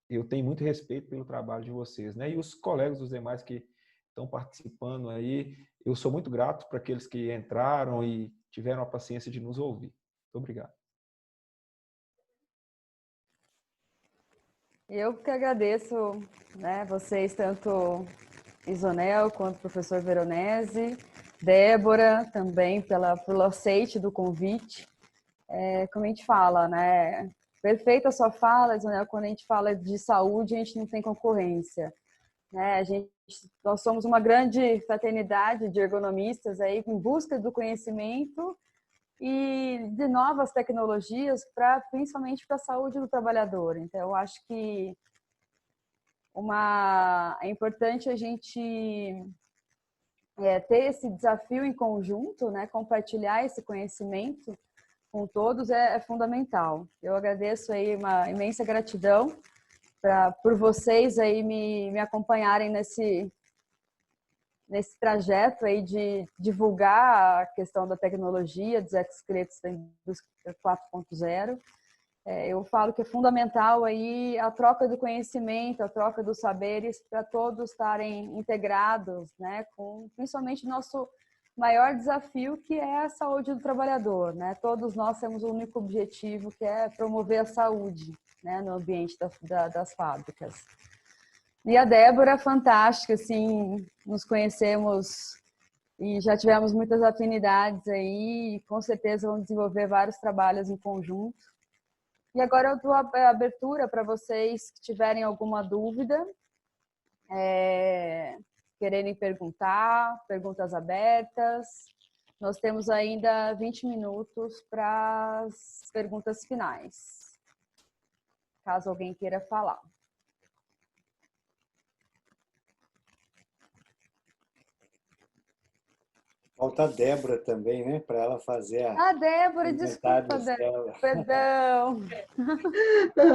eu tenho muito respeito pelo trabalho de vocês, né? E os colegas, os demais que estão participando aí, eu sou muito grato para aqueles que entraram e tiveram a paciência de nos ouvir. Muito obrigado. Eu que agradeço, né, vocês, tanto Isonel quanto o professor Veronese, Débora também pelo aceite do convite. Como a gente fala, né? Perfeita a sua fala, Isonel, quando a gente fala de saúde, a gente não tem concorrência, né? Nós somos uma grande fraternidade de ergonomistas aí em busca do conhecimento e de novas tecnologias, principalmente para a saúde do trabalhador. Então, eu acho que é importante a gente ter esse desafio em conjunto, né? Compartilhar esse conhecimento com todos é fundamental. Eu agradeço aí, uma imensa gratidão por vocês aí me acompanharem nesse trajeto aí de divulgar a questão da tecnologia, dos exoesqueletos da indústria 4.0. Eu falo que é fundamental aí a troca do conhecimento, a troca dos saberes para todos estarem integrados, né, com principalmente o nosso maior desafio, que é a saúde do trabalhador, né? Todos nós temos um único objetivo, que é promover a saúde, né, no ambiente das fábricas. E a Débora, fantástica, assim, nos conhecemos e já tivemos muitas afinidades aí, e com certeza vamos desenvolver vários trabalhos em conjunto. E agora eu dou a abertura para vocês que tiverem alguma dúvida, quererem perguntar, perguntas abertas. Nós temos ainda 20 minutos para as perguntas finais, caso alguém queira falar. Falta a Débora também, né? Para ela fazer a Débora, desculpa, Débora. Perdão.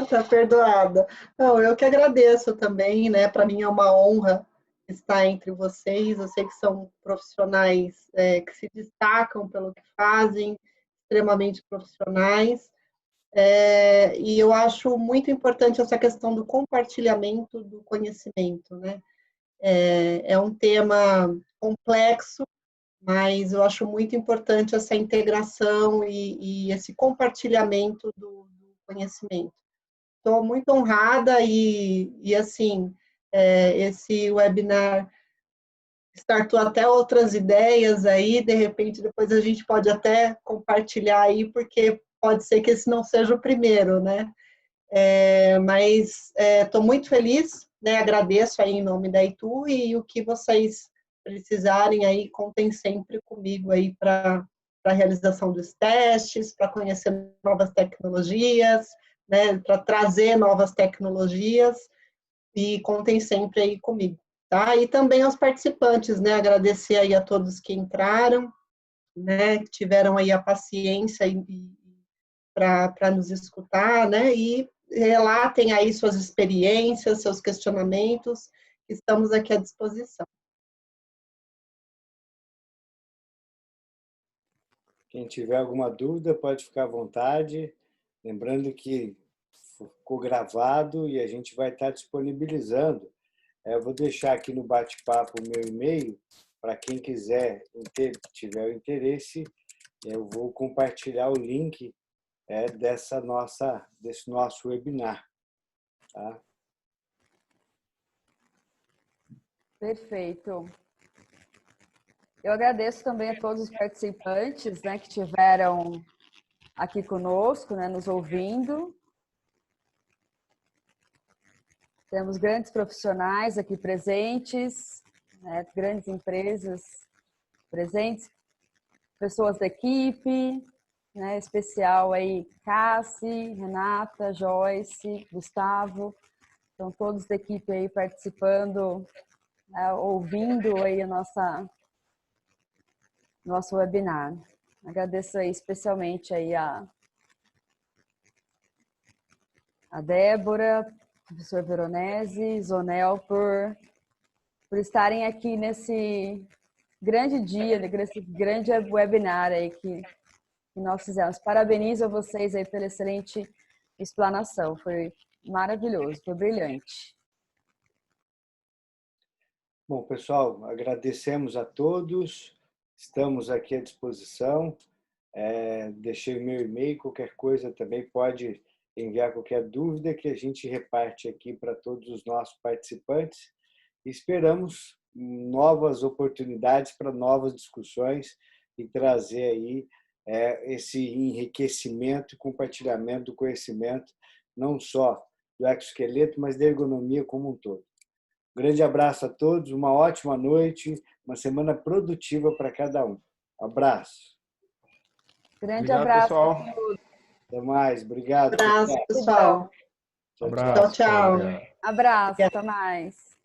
Está perdoada. Não, eu que agradeço também, né? Para mim é uma honra estar entre vocês. Eu sei que são profissionais que se destacam pelo que fazem, extremamente profissionais. E eu acho muito importante essa questão do compartilhamento do conhecimento, né? É um tema complexo, mas eu acho muito importante essa integração e esse compartilhamento do conhecimento. Estou muito honrada e assim, esse webinar startou até outras ideias aí, de repente depois a gente pode até compartilhar aí, porque pode ser que esse não seja o primeiro, né? Mas estou muito feliz, né? Agradeço aí em nome da Itu, e o que vocês precisarem aí, contem sempre comigo aí para a realização dos testes, para conhecer novas tecnologias, né? Para trazer novas tecnologias, e contem sempre aí comigo, tá? E também aos participantes, né? Agradecer aí a todos que entraram, né? Que tiveram aí a paciência para nos escutar, né? E relatem aí suas experiências, seus questionamentos, estamos aqui à disposição. Quem tiver alguma dúvida pode ficar à vontade, lembrando que ficou gravado e a gente vai estar disponibilizando. Eu vou deixar aqui no bate-papo o meu e-mail, para quem quiser, tiver o interesse, eu vou compartilhar o link desse nosso webinar. Tá? Perfeito. Eu agradeço também a todos os participantes, né, que tiveram aqui conosco, né, nos ouvindo. Temos grandes profissionais aqui presentes, né, grandes empresas presentes, pessoas da equipe, né, especial aí Cassi, Renata, Joyce, Gustavo, então todos da equipe aí participando, né, ouvindo aí nosso webinar. Agradeço aí especialmente aí a Débora, professor Veronese, Zonel, por estarem aqui nesse grande dia, nesse grande webinar aí que nós fizemos. Parabenizo a vocês aí pela excelente explanação. Foi maravilhoso, foi brilhante. Bom, pessoal, agradecemos a todos. Estamos aqui à disposição. Deixei o meu e-mail, qualquer coisa também pode enviar qualquer dúvida que a gente reparte aqui para todos os nossos participantes. Esperamos novas oportunidades para novas discussões e trazer aí esse enriquecimento e compartilhamento do conhecimento, não só do exoesqueleto, mas da ergonomia como um todo. Grande abraço a todos, uma ótima noite, uma semana produtiva para cada um. Abraço. Grande Obrigado, abraço. pessoal. Até mais. Obrigado. Abraço, pessoal. Abraço. Tchau, tchau. Obrigado. Abraço, até mais.